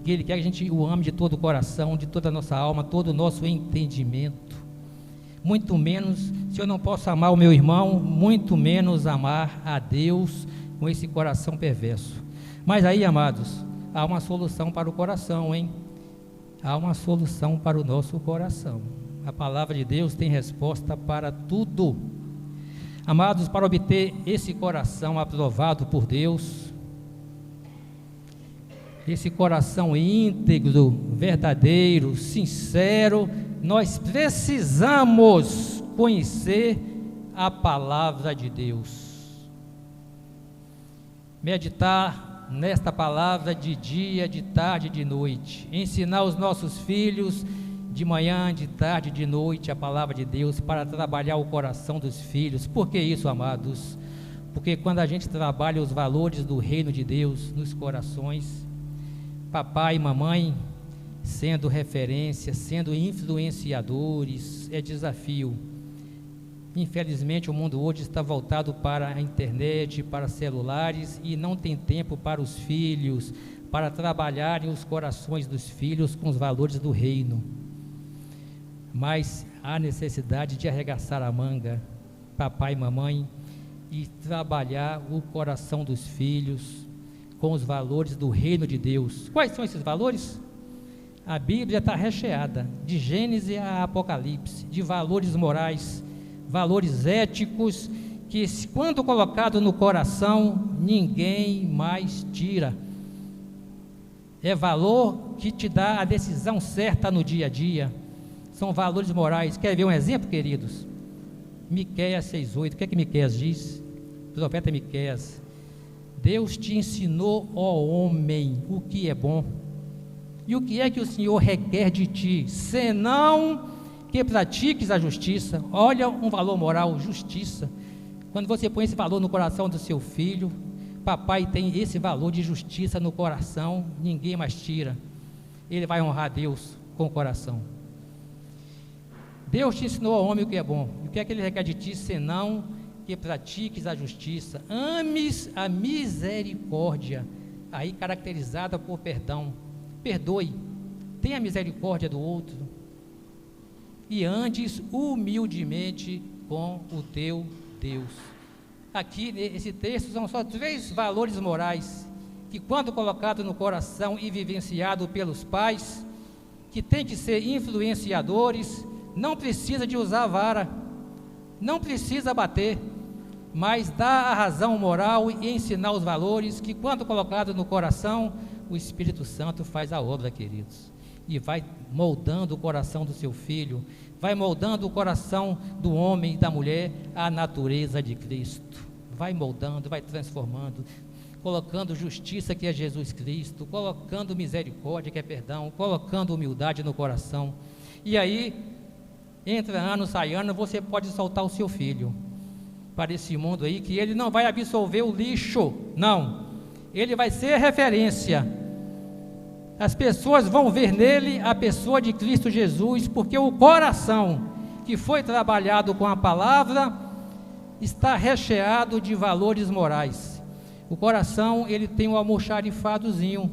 Que Ele quer que a gente o ame de todo o coração, de toda a nossa alma, todo o nosso entendimento. Muito menos, se eu não posso amar o meu irmão, muito menos amar a Deus com esse coração perverso. Mas aí, amados, há uma solução para o coração, hein? Há uma solução para o nosso coração. A palavra de Deus tem resposta para tudo. Amados, para obter esse coração aprovado por Deus, esse coração íntegro, verdadeiro, sincero, nós precisamos conhecer a palavra de Deus. Meditar nesta palavra de dia, de tarde e de noite. Ensinar os nossos filhos de manhã, de tarde e de noite a palavra de Deus para trabalhar o coração dos filhos. Por que isso, amados? Porque quando a gente trabalha os valores do reino de Deus nos corações, papai e mamãe sendo referência, sendo influenciadores, é desafio. Infelizmente o mundo hoje está voltado para a internet, para celulares, e não tem tempo para os filhos, para trabalharem os corações dos filhos com os valores do reino. Mas há necessidade de arregaçar a manga, papai e mamãe, e trabalhar o coração dos filhos com os valores do reino de Deus. Quais são esses valores? A Bíblia está recheada, de Gênesis a Apocalipse, de valores morais, valores éticos que, quando colocado no coração, ninguém mais tira. É valor que te dá a decisão certa no dia a dia. São valores morais. Quer ver um exemplo, queridos? Miqueias 6,8. O que é que Miqueias diz? O profeta Miqueias: Deus te ensinou, ó homem, o que é bom. E o que é que o Senhor requer de ti? Senão que pratiques a justiça. Olha um valor moral, justiça. Quando você põe esse valor no coração do seu filho, papai tem esse valor de justiça no coração, ninguém mais tira. Ele vai honrar Deus com o coração. Deus te ensinou ao homem o que é bom. E o que é que ele requer de ti? Senão que pratiques a justiça, ames a misericórdia, aí caracterizada por perdão. Perdoe, tenha misericórdia do outro e andes humildemente com o teu Deus. Aqui nesse texto são só 3 valores morais que, quando colocado no coração e vivenciado pelos pais, que tem que ser influenciadores, não precisa de usar a vara, não precisa bater, mas dá a razão moral e ensinar os valores que, quando colocado no coração, o Espírito Santo faz a obra, queridos, e vai moldando o coração do seu filho, vai moldando o coração do homem e da mulher à natureza de Cristo, vai moldando, vai transformando, colocando justiça, que é Jesus Cristo, colocando misericórdia, que é perdão, colocando humildade no coração. E aí, entra ano, sai ano, você pode soltar o seu filho para esse mundo aí, que ele não vai absorver o lixo, não, ele vai ser referência. As pessoas vão ver nele a pessoa de Cristo Jesus, porque o coração que foi trabalhado com a palavra está recheado de valores morais. O coração, ele tem um almoxarifadozinho.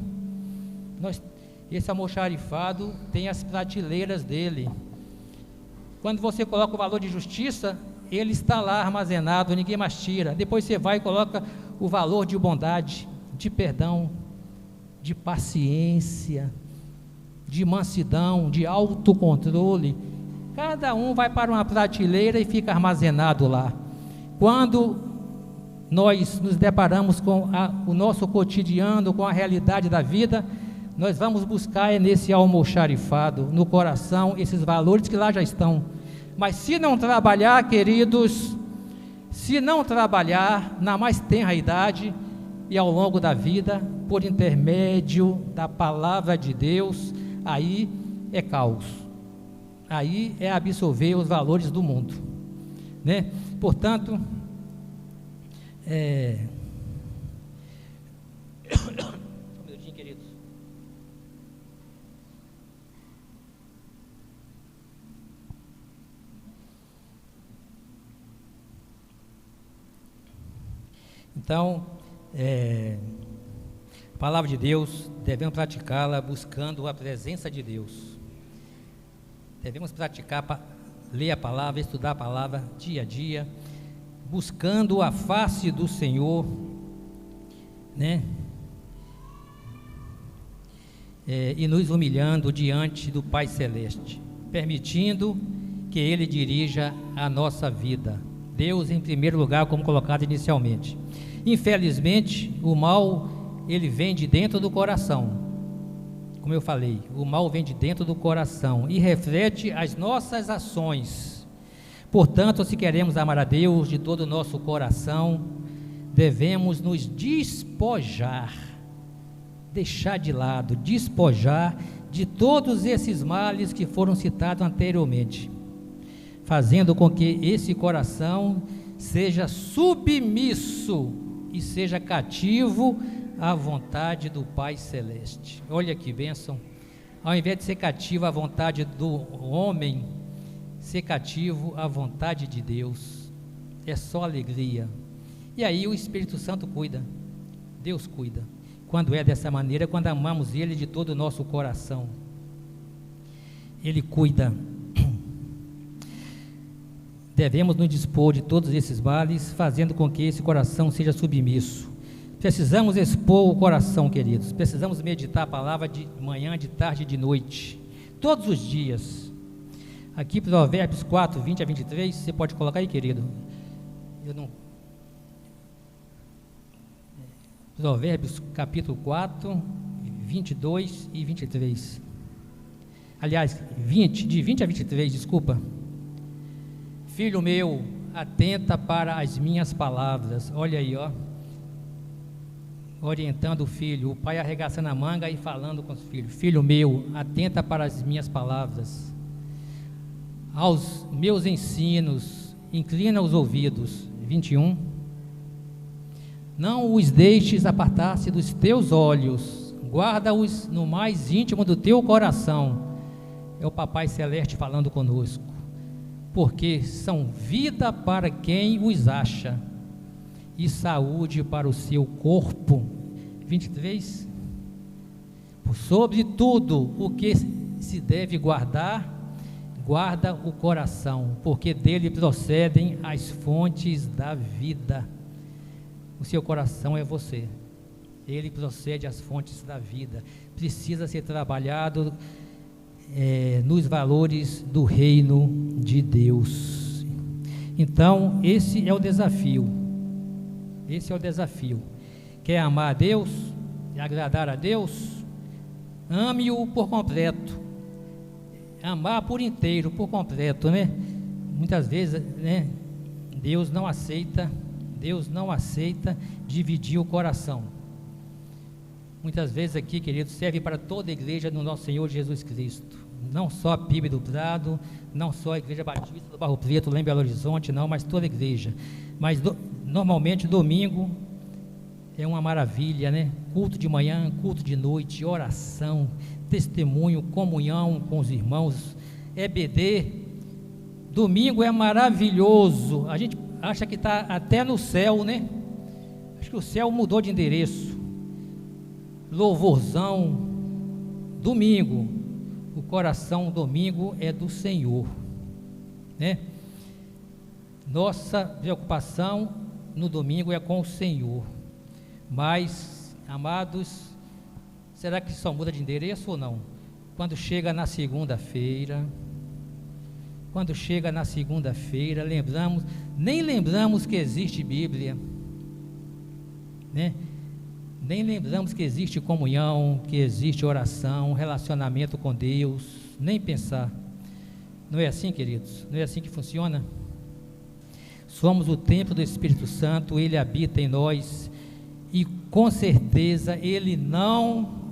Esse almoxarifado tem as prateleiras dele. Quando você coloca o valor de justiça, ele está lá armazenado, ninguém mais tira. Depois você vai e coloca o valor de bondade, de perdão, de paciência, de mansidão, de autocontrole. Cada um vai para uma prateleira e fica armazenado lá. Quando nós nos deparamos com o nosso cotidiano, com a realidade da vida, nós vamos buscar nesse almoxarifado, no coração, esses valores que lá já estão. Mas se não trabalhar, queridos, se não trabalhar na mais tenra idade e ao longo da vida, por intermédio da palavra de Deus, aí é caos, aí é absorver os valores do mundo, né? Portanto, um minutinho, queridos. Então, a palavra de Deus, devemos praticá-la buscando a presença de Deus. Devemos praticar, ler a palavra, estudar a palavra dia a dia, buscando a face do Senhor, né? E nos humilhando diante do Pai Celeste, permitindo que Ele dirija a nossa vida. Deus em primeiro lugar, como colocado inicialmente. Infelizmente, o mal, ele vem de dentro do coração. Como eu falei, o mal vem de dentro do coração e reflete as nossas ações. Portanto, se queremos amar a Deus de todo o nosso coração, devemos nos despojar, deixar de lado, despojar de todos esses males que foram citados anteriormente, fazendo com que esse coração seja submisso e seja cativo à vontade do Pai Celeste. Olha que bênção! Ao invés de ser cativo à vontade do homem, ser cativo à vontade de Deus, é só alegria. E aí o Espírito Santo cuida, Deus cuida, quando é dessa maneira, quando amamos Ele de todo o nosso coração, Ele cuida. Devemos nos dispor de todos esses males, fazendo com que esse coração seja submisso. Precisamos expor o coração, queridos, precisamos meditar a palavra de manhã, de tarde e de noite, todos os dias. Aqui, Provérbios 4, 20 a 23, você pode colocar aí, querido? Provérbios capítulo 4, 22 e 23. Aliás, de 20 a 23, desculpa. Filho meu, atenta para as minhas palavras. Olha aí, ó. Orientando o filho, o pai arregaçando a manga e falando com os filhos. Filho meu, atenta para as minhas palavras. Aos meus ensinos, inclina os ouvidos. 21. Não os deixes apartar-se dos teus olhos, guarda-os no mais íntimo do teu coração. É o Papai Celeste falando conosco. Porque são vida para quem os acha e saúde para o seu corpo. 23. Sobre tudo o que se deve guardar, guarda o coração, porque dele procedem as fontes da vida. O seu coração é você. Ele procede as fontes da vida. Precisa ser trabalhado nos valores do reino de Deus. Então, esse é o desafio. Esse é o desafio. Quer amar a Deus e agradar a Deus? Ame-o por completo. Amar por inteiro, por completo, né? Muitas vezes, né? Deus não aceita dividir o coração. Muitas vezes aqui, queridos, serve para toda a igreja do nosso Senhor Jesus Cristo. Não só a PIB do Prado, não só a Igreja Batista do Barro Preto, lá em Belo Horizonte, não, mas toda a igreja. Mas normalmente domingo é uma maravilha, né? Culto de manhã, culto de noite, oração, testemunho, comunhão com os irmãos, EBD. Domingo é maravilhoso. A gente acha que está até no céu, né? Acho que o céu mudou de endereço. Louvorzão. Domingo, o coração domingo é do Senhor, né? Nossa preocupação no domingo é com o Senhor. Mas, amados, será que só muda de endereço ou não? Quando chega na segunda-feira, nem lembramos que existe Bíblia, né? Nem lembramos que existe comunhão, que existe oração, relacionamento com Deus, nem pensar. Não é assim, queridos? Não é assim que funciona? Somos o templo do Espírito Santo, Ele habita em nós, e com certeza Ele não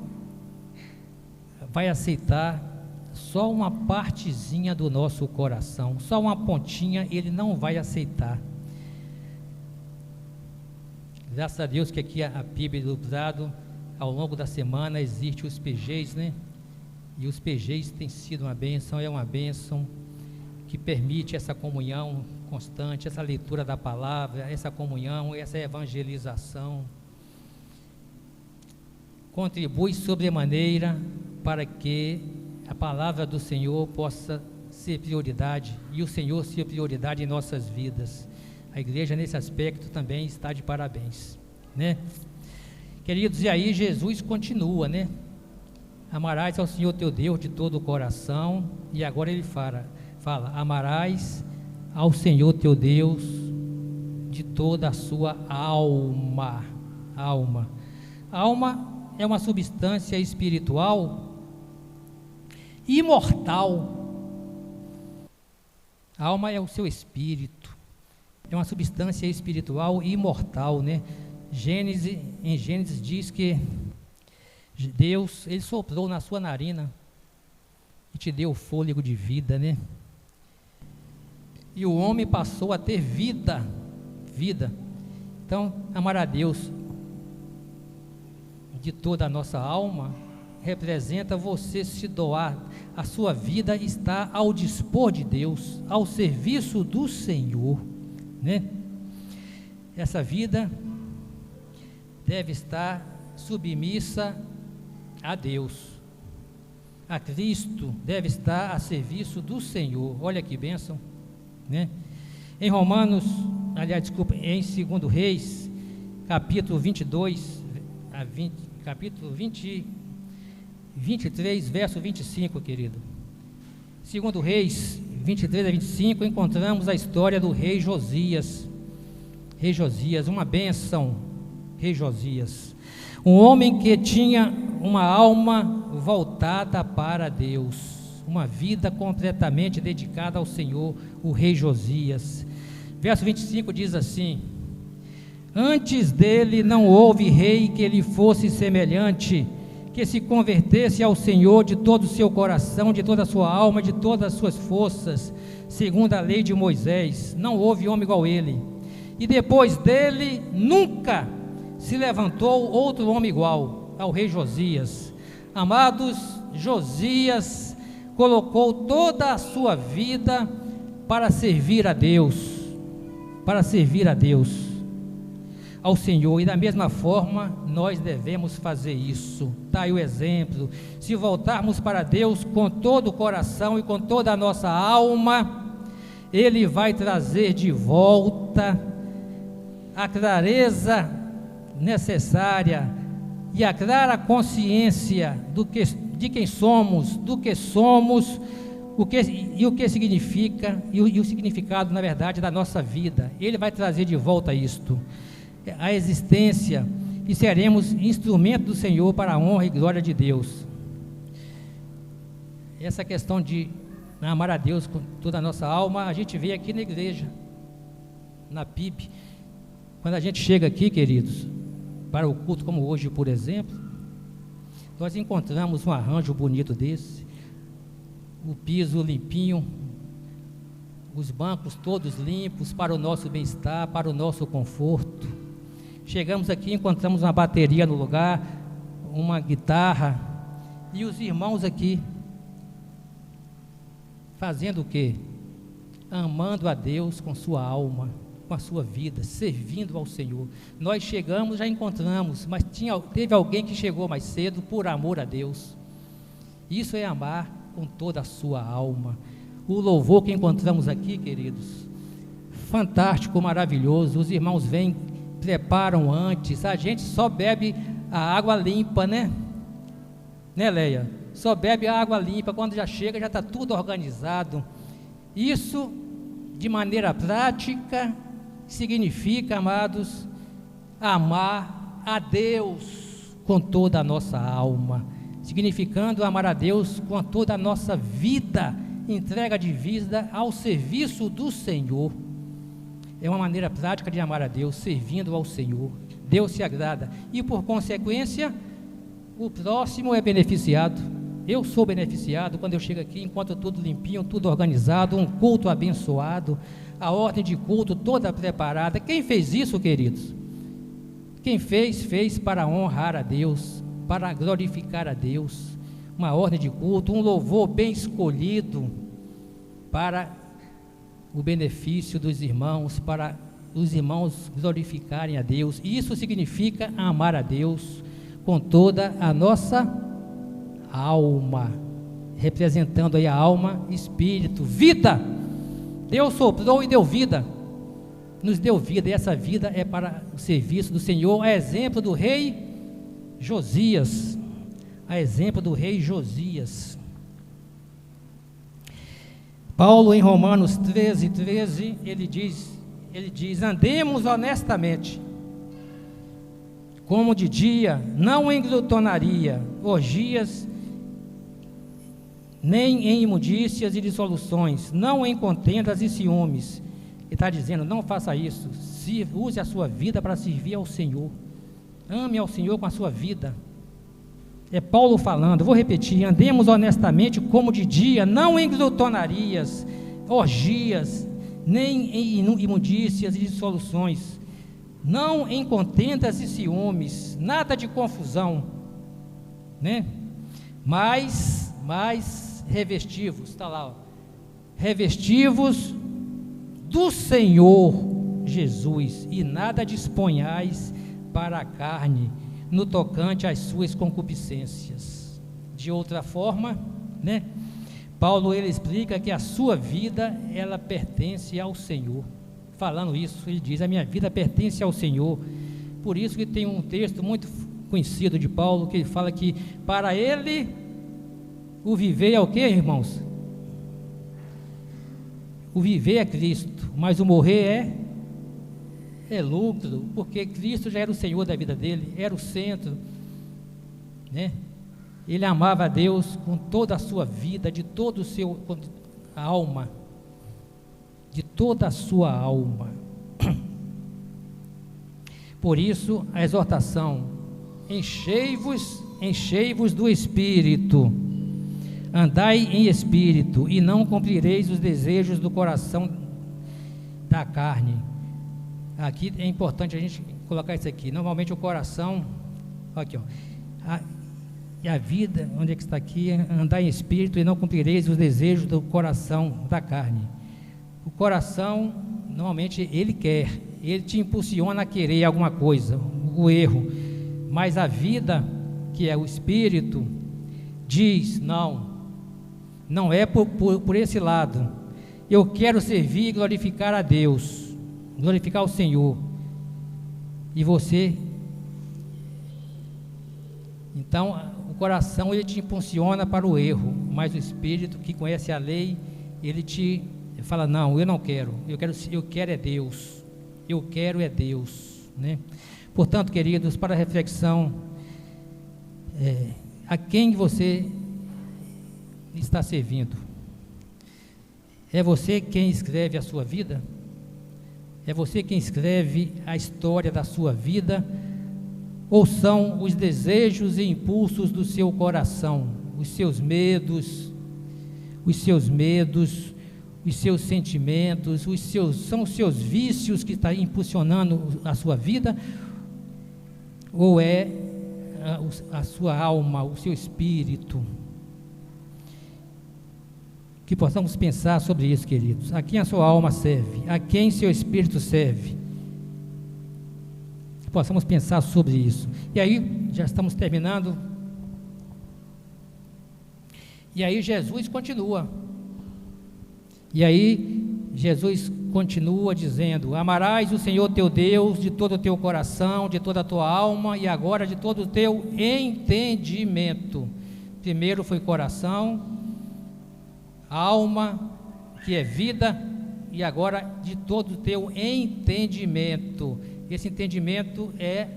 vai aceitar só uma partezinha do nosso coração, só uma pontinha Ele não vai aceitar. Graças a Deus que aqui a PIB do Prado, ao longo da semana, existe os PGs, né? E os PGs têm sido uma bênção, é uma bênção que permite essa comunhão constante, essa leitura da palavra, essa comunhão, essa evangelização. Contribui sobremaneira para que a palavra do Senhor possa ser prioridade e o Senhor ser prioridade em nossas vidas. A igreja nesse aspecto também está de parabéns, né? Queridos, e aí Jesus continua, né? Amarás ao Senhor teu Deus de todo o coração, e agora ele fala, amarás ao Senhor teu Deus de toda a sua alma. Alma é uma substância espiritual imortal. A alma é o seu espírito. É uma substância espiritual imortal, né? Em Gênesis diz que Deus, Ele soprou na sua narina e te deu o fôlego de vida, né? E o homem passou a ter vida. Então, amar a Deus de toda a nossa alma representa você se doar. A sua vida está ao dispor de Deus, ao serviço do Senhor, né? Essa vida deve estar submissa a Deus, a Cristo, deve estar a serviço do Senhor. Olha que bênção, né? Em em 2 Reis, capítulo 22, capítulo 23, verso 25, querido. 2 Reis 23 a 25, encontramos a história do rei Josias. Rei Josias, uma bênção, rei Josias. Um homem que tinha uma alma voltada para Deus, uma vida completamente dedicada ao Senhor, o rei Josias. Verso 25 diz assim: antes dele não houve rei que lhe fosse semelhante, que se convertesse ao Senhor de todo o seu coração, de toda a sua alma, de todas as suas forças, segundo a lei de Moisés. Não houve homem igual ele. E depois dele nunca se levantou outro homem igual ao rei Josias. Amados, Josias colocou toda a sua vida para servir a Deus, ao Senhor, e da mesma forma nós devemos fazer isso. Está aí o exemplo. Se voltarmos para Deus com todo o coração e com toda a nossa alma, Ele vai trazer de volta a clareza necessária e a clara consciência de quem somos, do que somos, o que significa e o significado, na verdade, da nossa vida. Ele vai trazer de volta isto, a existência, e seremos instrumento do Senhor para a honra e glória de Deus. Essa questão de amar a Deus com toda a nossa alma, a gente vê aqui na igreja, na PIB. Quando a gente chega aqui, queridos, para o culto como hoje, por exemplo, nós encontramos um arranjo bonito desse, o piso limpinho, os bancos todos limpos para o nosso bem-estar, para o nosso conforto. Chegamos aqui, encontramos uma bateria no lugar, uma guitarra, e os irmãos aqui fazendo o quê? Amando a Deus com sua alma, com a sua vida, servindo ao Senhor. Nós chegamos, já encontramos, mas teve alguém que chegou mais cedo por amor a Deus. Isso é amar com toda a sua alma. O louvor que encontramos aqui, queridos, fantástico, maravilhoso. Os irmãos vêm, preparam antes, a gente só bebe a água limpa, né, Leia? Só bebe a água limpa, quando já chega já está tudo organizado. Isso, de maneira prática, significa, amados, amar a Deus com toda a nossa alma, significando amar a Deus com toda a nossa vida, entrega de vida ao serviço do Senhor. É uma maneira prática de amar a Deus, servindo ao Senhor. Deus se agrada e, por consequência, o próximo é beneficiado. Eu sou beneficiado quando eu chego aqui, encontro tudo limpinho, tudo organizado, um culto abençoado, a ordem de culto toda preparada. Quem fez isso, queridos? Quem fez para honrar a Deus, para glorificar a Deus. Uma ordem de culto, um louvor bem escolhido para o benefício dos irmãos, para os irmãos glorificarem a Deus. Isso significa amar a Deus com toda a nossa alma, representando aí a alma, espírito, vida. Deus soprou e deu vida, nos deu vida, e essa vida é para o serviço do Senhor, a exemplo do rei Josias, Paulo, em Romanos 13, ele diz: andemos honestamente, como de dia, não em glutonaria, orgias, nem em imundícias e dissoluções, não em contendas e ciúmes. Ele está dizendo, não faça isso, use a sua vida para servir ao Senhor, ame ao Senhor com a sua vida. É Paulo falando, vou repetir: andemos honestamente como de dia, não em glutonarias, orgias, nem em imundícias e dissoluções, não em contendas e ciúmes, nada de confusão, né? Mas revestivos, está lá, ó, revestivos do Senhor Jesus, e nada disponhais para a carne, no tocante às suas concupiscências. De outra forma, né, Paulo, ele explica que a sua vida, ela pertence ao Senhor. Falando isso, ele diz, a minha vida pertence ao Senhor. Por isso que tem um texto muito conhecido de Paulo, que ele fala que para ele o viver é o que, irmãos? o viver é Cristo, mas o morrer é lucro, porque Cristo já era o Senhor da vida dele, era o centro, né? Ele amava a Deus com toda a sua vida, de todo o seu alma, de toda a sua alma. Por isso a exortação: enchei-vos do Espírito, andai em espírito, e não cumprireis os desejos do coração da carne. Aqui é importante a gente colocar isso aqui. Normalmente o coração, aqui, ó, e a vida, onde é que está aqui? Andar em espírito e não cumprireis os desejos do coração da carne. O coração, normalmente, ele quer, ele te impulsiona a querer alguma coisa, o erro. Mas a vida, que é o espírito, diz: não é por esse lado. Eu quero servir e glorificar a Deus, glorificar o Senhor. E você, então, o coração ele te impulsiona para o erro, mas o espírito, que conhece a lei, ele te fala: não, eu não quero, eu quero é Deus, eu quero é Deus, né? Portanto, queridos, para a reflexão, a quem você está servindo? É você quem escreve a sua vida? É você quem escreve a história da sua vida? Ou são os desejos e impulsos do seu coração, os seus medos, os seus sentimentos, são os seus vícios que estão impulsionando a sua vida? Ou é a sua alma, o seu espírito? Que possamos pensar sobre isso, queridos. A quem a sua alma serve? A quem seu espírito serve? Que possamos pensar sobre isso. E aí, já estamos terminando. E aí Jesus continua. Dizendo: amarás o Senhor teu Deus de todo o teu coração, de toda a tua alma e agora de todo o teu entendimento. Primeiro foi coração, alma, que é vida, e agora de todo o teu entendimento. Esse entendimento é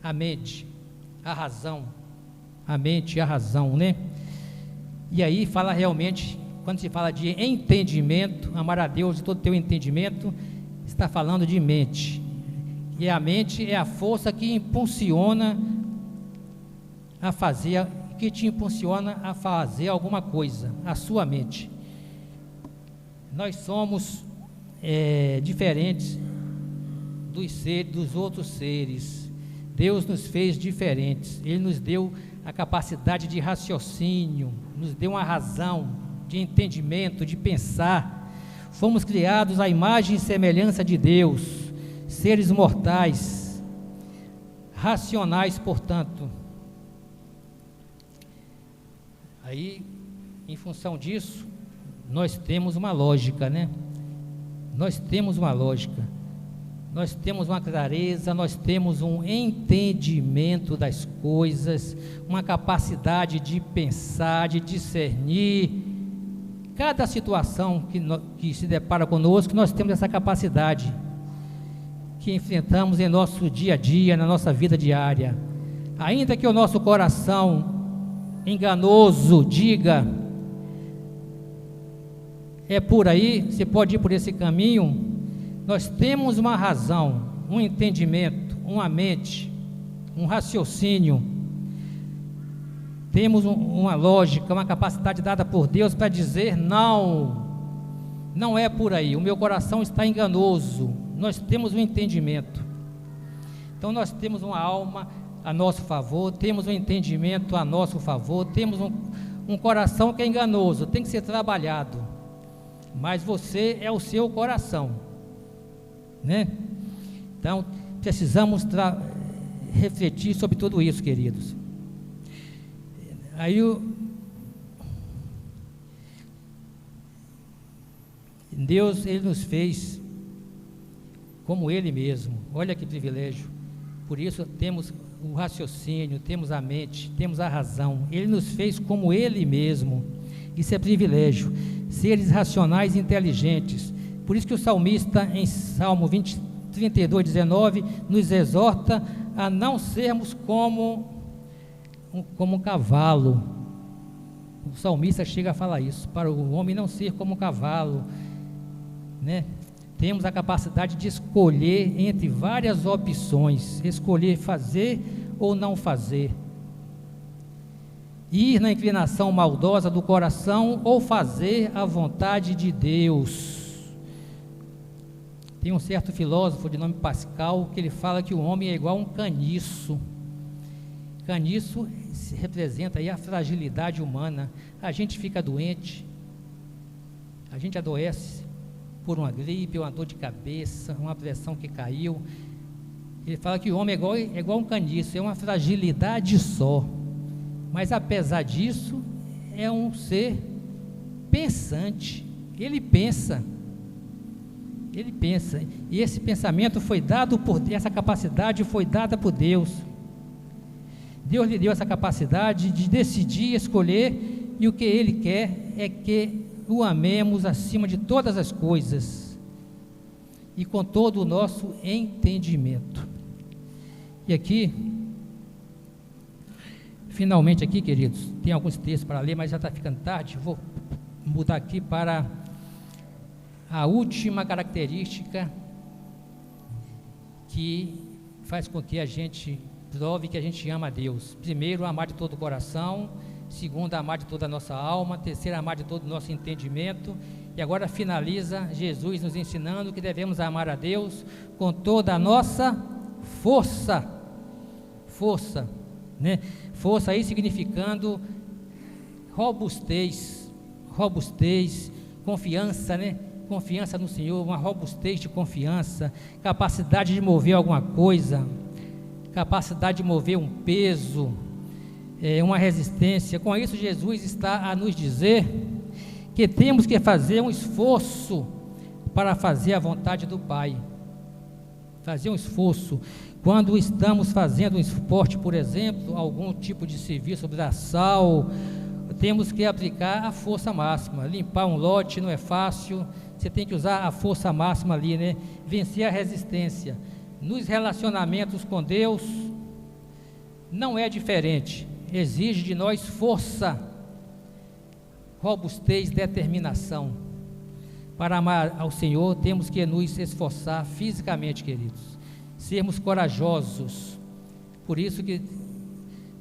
a mente, a razão, né? E aí fala realmente, quando se fala de entendimento, amar a Deus de todo o teu entendimento, está falando de mente. E a mente é a força que impulsiona a fazer, que te impulsiona a fazer alguma coisa, a sua mente. Nós somos diferentes dos outros seres. Deus nos fez diferentes. Ele nos deu a capacidade de raciocínio, nos deu uma razão, de entendimento, de pensar. Fomos criados à imagem e semelhança de Deus, seres mortais, racionais, portanto. Aí, em função disso, nós temos uma lógica, né? Nós temos uma clareza, nós temos um entendimento das coisas, uma capacidade de pensar, de discernir. Cada situação que se depara conosco, nós temos essa capacidade, que enfrentamos em nosso dia a dia, na nossa vida diária. Ainda que o nosso coração enganoso diga: é por aí, você pode ir por esse caminho. Nós temos uma razão, um entendimento, uma mente, um raciocínio, temos uma lógica, uma capacidade dada por Deus para dizer: não é por aí, o meu coração está enganoso. Nós temos um entendimento. Então nós temos uma alma a nosso favor, temos um entendimento a nosso favor, temos um coração que é enganoso, tem que ser trabalhado, mas você é o seu coração, né? Então precisamos refletir sobre tudo isso, queridos. Aí Deus, Ele nos fez como Ele mesmo. Olha que privilégio. Por isso temos o raciocínio, temos a mente, temos a razão. Ele nos fez como Ele mesmo. Isso é privilégio. seres racionais e inteligentes. Por isso que o salmista, em Salmo 32, 19, nos exorta a não sermos como um cavalo. O salmista chega a falar isso, para o homem não ser como um cavalo, né? Temos a capacidade de escolher entre várias opções, escolher fazer ou não fazer, ir na inclinação maldosa do coração ou fazer a vontade de Deus. Tem um certo filósofo de nome Pascal que ele fala que o homem é igual a um caniço. Caniço representa aí a fragilidade humana. A gente fica doente, a gente adoece por uma gripe, uma dor de cabeça, uma pressão que caiu. Ele fala que o homem é igual um caniço, é uma fragilidade só, mas apesar disso, é um ser pensante. Ele pensa, e esse pensamento foi dado por Deus, essa capacidade foi dada por Deus. Deus lhe deu essa capacidade de decidir, escolher, e o que Ele quer é que o amemos acima de todas as coisas e com todo o nosso entendimento. E aqui, finalmente aqui, queridos, tem alguns textos para ler, mas já está ficando tarde. Vou mudar aqui para a última característica que faz com que a gente prove que a gente ama a Deus. Primeiro, amar de todo o coração. Segundo, amar de toda a nossa alma. Terceiro, amar de todo o nosso entendimento. E agora finaliza Jesus nos ensinando que devemos amar a Deus com toda a nossa força, né? Força aí significando robustez, confiança, né? Confiança no Senhor, uma robustez de confiança, capacidade de mover alguma coisa, capacidade de mover um peso, uma resistência. Com isso, Jesus está a nos dizer que temos que fazer um esforço para fazer a vontade do Pai. Fazer um esforço. Quando estamos fazendo um esporte, por exemplo, algum tipo de serviço braçal, temos que aplicar a força máxima. Limpar um lote não é fácil, você tem que usar a força máxima ali, né? Vencer a resistência. Nos relacionamentos com Deus, não é diferente. Exige de nós força, robustez, determinação. Para amar ao Senhor, temos que nos esforçar fisicamente, queridos. Sermos corajosos. Por isso que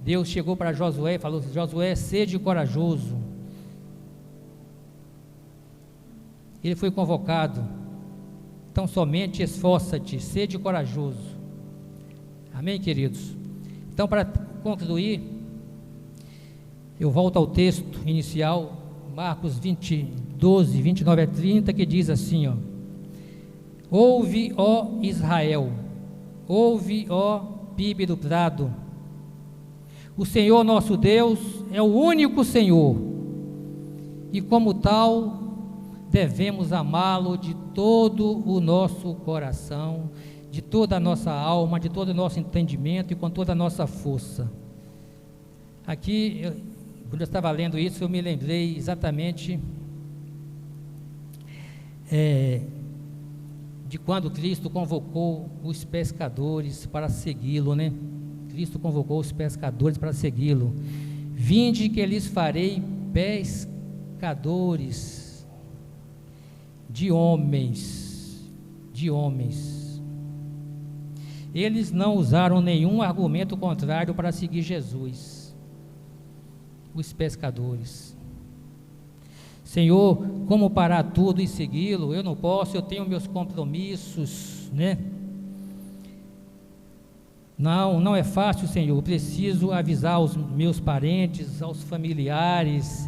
Deus chegou para Josué e falou: Josué, sede corajoso. Ele foi convocado. Então somente esforça-te, sede corajoso. Amém, queridos? Então, para concluir, eu volto ao texto inicial, Marcos 12, 29 a 30, que diz assim, ó: ouve, ó Israel, ouve, ó PIB do prado, o Senhor nosso Deus é o único Senhor, e como tal, devemos amá-lo de todo o nosso coração, de toda a nossa alma, de todo o nosso entendimento e com toda a nossa força. Aqui, quando eu estava lendo isso, eu me lembrei exatamente de quando Cristo convocou os pescadores para segui-lo, né? Cristo convocou os pescadores para segui-lo. Vinde que lhes farei pescadores de homens. Eles não usaram nenhum argumento contrário para seguir Jesus. Os pescadores: Senhor, como parar tudo e segui-lo? Eu não posso, eu tenho meus compromissos, né? Não é fácil, Senhor, preciso avisar aos meus parentes, aos familiares,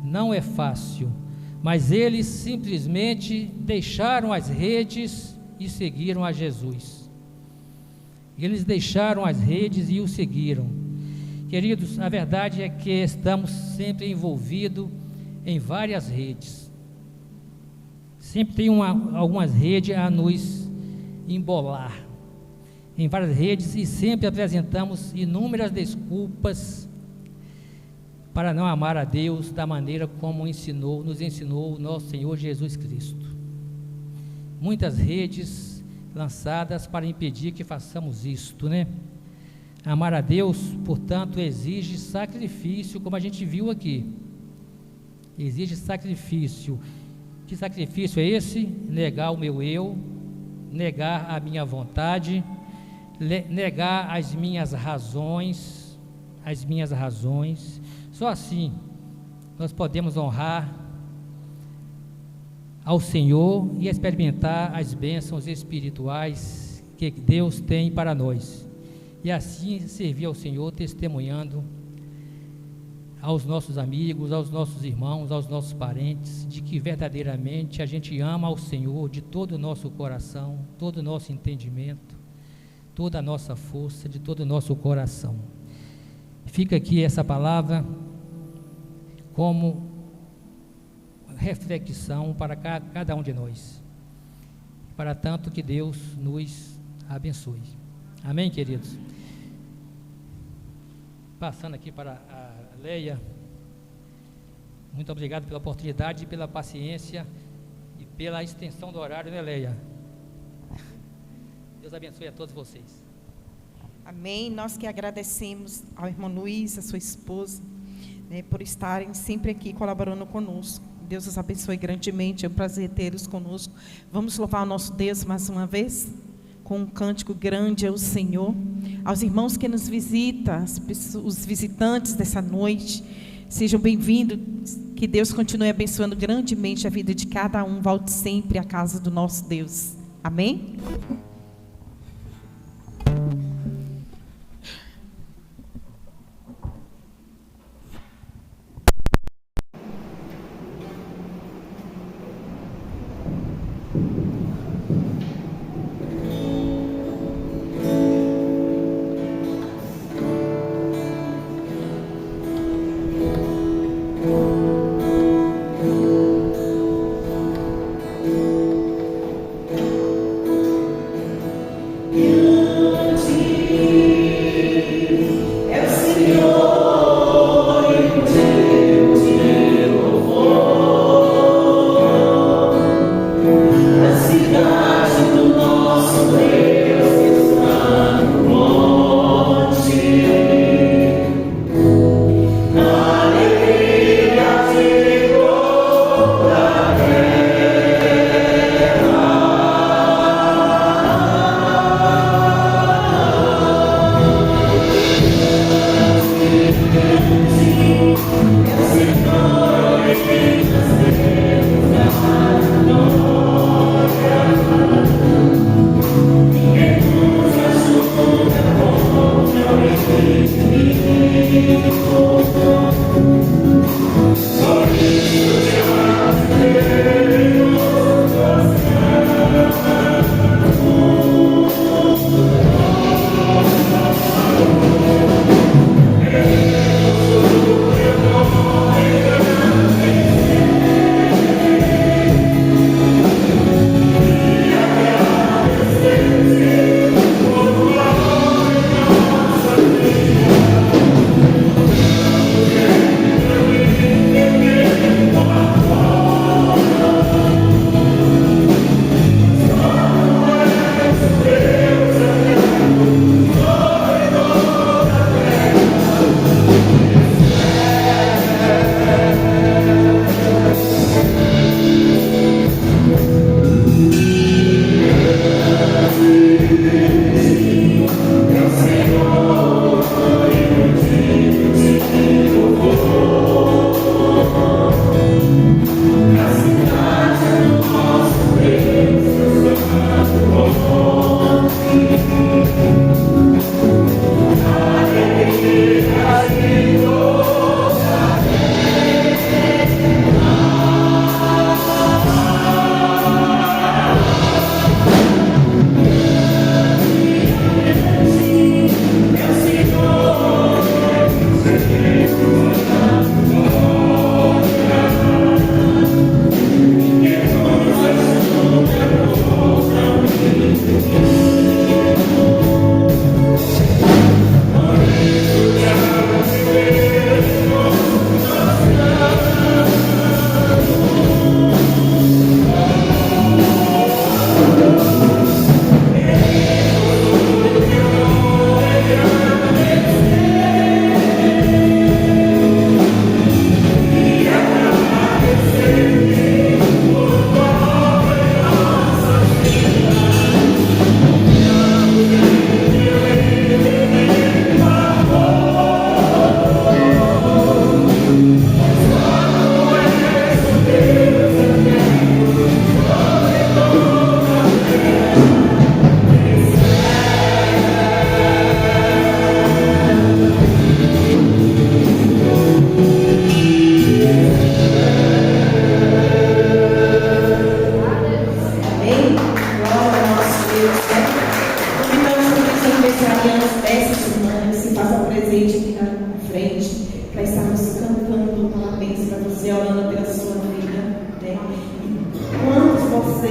não é fácil. Mas eles simplesmente deixaram as redes e seguiram a Jesus. Eles deixaram as redes e o seguiram. Queridos, a verdade é que estamos sempre envolvidos em várias redes. Sempre tem algumas redes a nos embolar. Em várias redes, e sempre apresentamos inúmeras desculpas para não amar a Deus da maneira como nos ensinou o nosso Senhor Jesus Cristo. Muitas redes lançadas para impedir que façamos isto, né? Amar a Deus, portanto, exige sacrifício, como a gente viu aqui. Exige sacrifício. Que sacrifício é esse? Negar o meu eu, negar a minha vontade, negar as minhas razões. Só assim nós podemos honrar ao Senhor e experimentar as bênçãos espirituais que Deus tem para nós. E assim servir ao Senhor, testemunhando aos nossos amigos, aos nossos irmãos, aos nossos parentes, de que verdadeiramente a gente ama ao Senhor de todo o nosso coração, todo o nosso entendimento, toda a nossa força, de todo o nosso coração. Fica aqui essa palavra como reflexão para cada um de nós. Para tanto que Deus nos abençoe. Amém, queridos? Passando aqui para a Leia. Muito obrigado pela oportunidade, pela paciência e pela extensão do horário, né, Leia? Deus abençoe a todos vocês. Amém. Nós que agradecemos ao irmão Luiz, a sua esposa, né, por estarem sempre aqui colaborando conosco. Deus os abençoe grandemente. É um prazer tê-los conosco. Vamos louvar o nosso Deus mais uma vez, com um cântico grande ao Senhor. Aos irmãos que nos visitam, os visitantes dessa noite, sejam bem-vindos. Que Deus continue abençoando grandemente a vida de cada um. Volte sempre à casa do nosso Deus. Amém?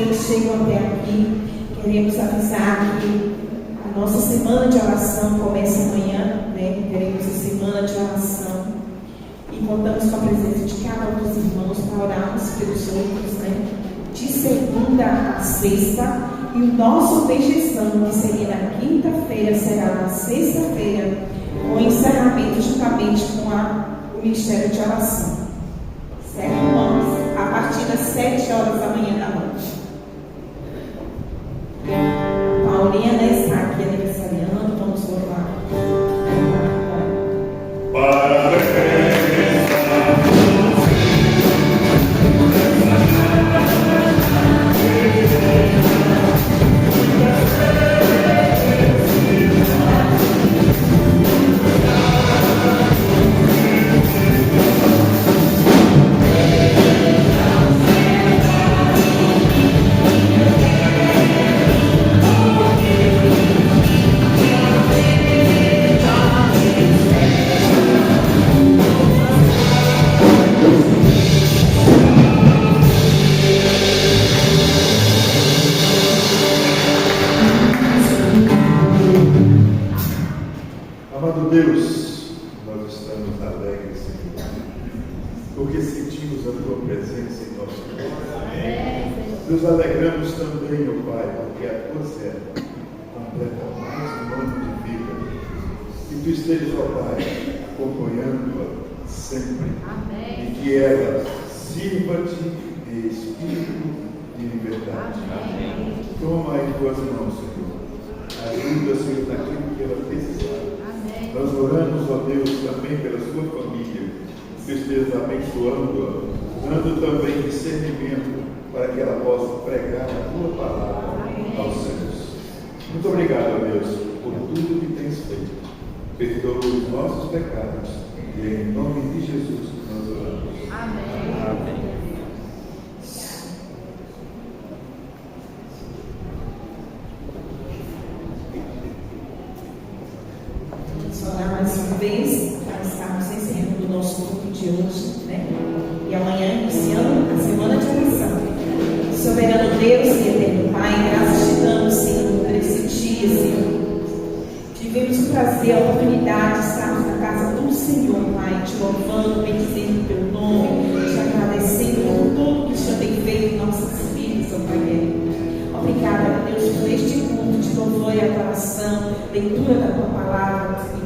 presentes chegam até aqui, queremos avisar que a nossa semana de oração começa amanhã, né? Teremos a semana de oração e contamos com a presença de cada um dos irmãos para orarmos pelos outros, né? De segunda a sexta, e o nosso objeção, que seria na quinta-feira, será na sexta-feira, com encerramento juntamente com o Ministério de Oração. Certo, irmãos? A partir das 7 horas da manhã da noite. Paulinha, né, está aqui aniversariando, vamos louvar. Parabéns. Amado Deus, nós estamos alegres, Senhor, porque sentimos a Tua presença em nosso coração. Nos alegramos também, ó Pai, porque a Tua serva completa mais um ano de vida. Que Tu estejas, ó Pai, acompanhando-a sempre. E que ela sirva-te em espírito de liberdade. Toma em Tuas mãos, Senhor. Ajuda, Senhor, naquilo que ela precisar. Nós oramos, ó Deus, também pela sua família, que esteja abençoando-a, dando também discernimento para que ela possa pregar a tua palavra aos céus. Muito obrigado, ó Deus, por tudo que tens feito. Perdoa os nossos pecados e em nome de Jesus nós oramos. Amém. Amém. Mais uma vez, para estarmos encerrando o nosso culto de hoje, né? E amanhã iniciando a semana de oração. Soberano Deus e eterno Pai, graças te damos, Senhor, por esse dia, Senhor. Tivemos o prazer, a oportunidade de estarmos na casa do Senhor, Pai, te louvando, bendizendo o teu nome, te agradecendo por tudo que o Senhor tem feito em nossas vidas, ó Pai querido. Obrigada, Deus, por este culto de louvor e adoração, leitura da tua palavra, Senhor.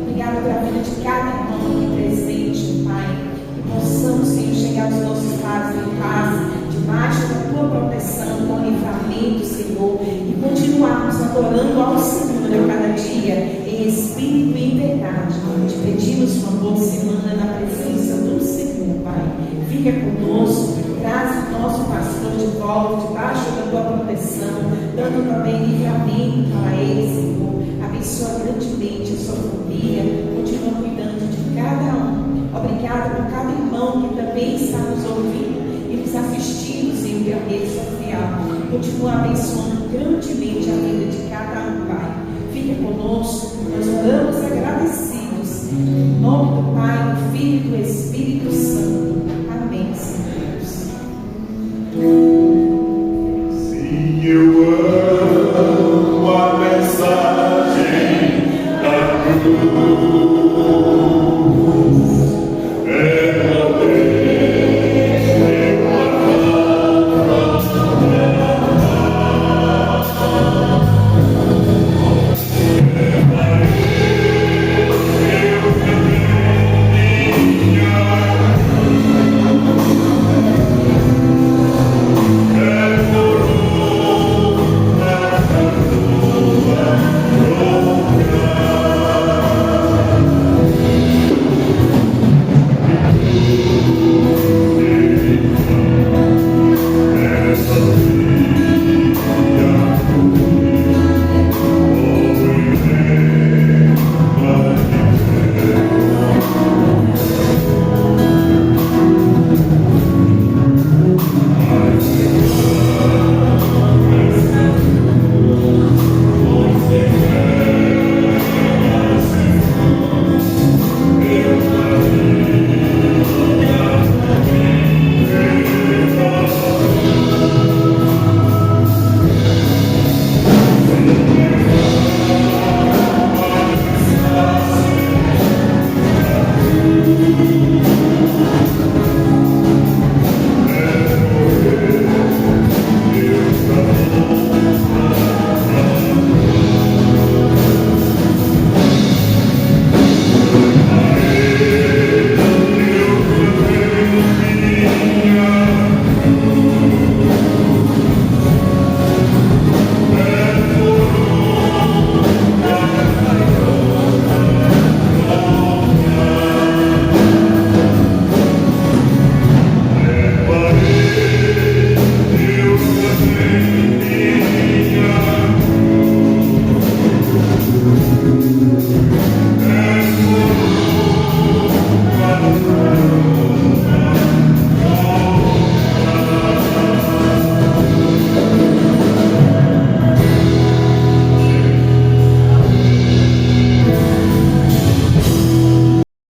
Obrigada pela vida de cada irmão aqui presente, Pai. Que possamos, Senhor, chegar aos nossos lares em paz, debaixo da tua proteção, com livramento, Senhor, e continuarmos adorando ao Senhor a cada dia, em espírito e em verdade. Te pedimos uma boa semana na presença do Senhor, Pai. Fica conosco, traz o nosso pastor de volta, debaixo da tua proteção, dando também livramento para ele, Senhor. Abençoa grandemente a sua família, continua cuidando de cada um. Obrigada por cada irmão que também está nos ouvindo e nos assistindo, Senhor, pela rede social. Continua abençoando grandemente a vida de cada um, Pai. Fica conosco, nós oramos agradecidos.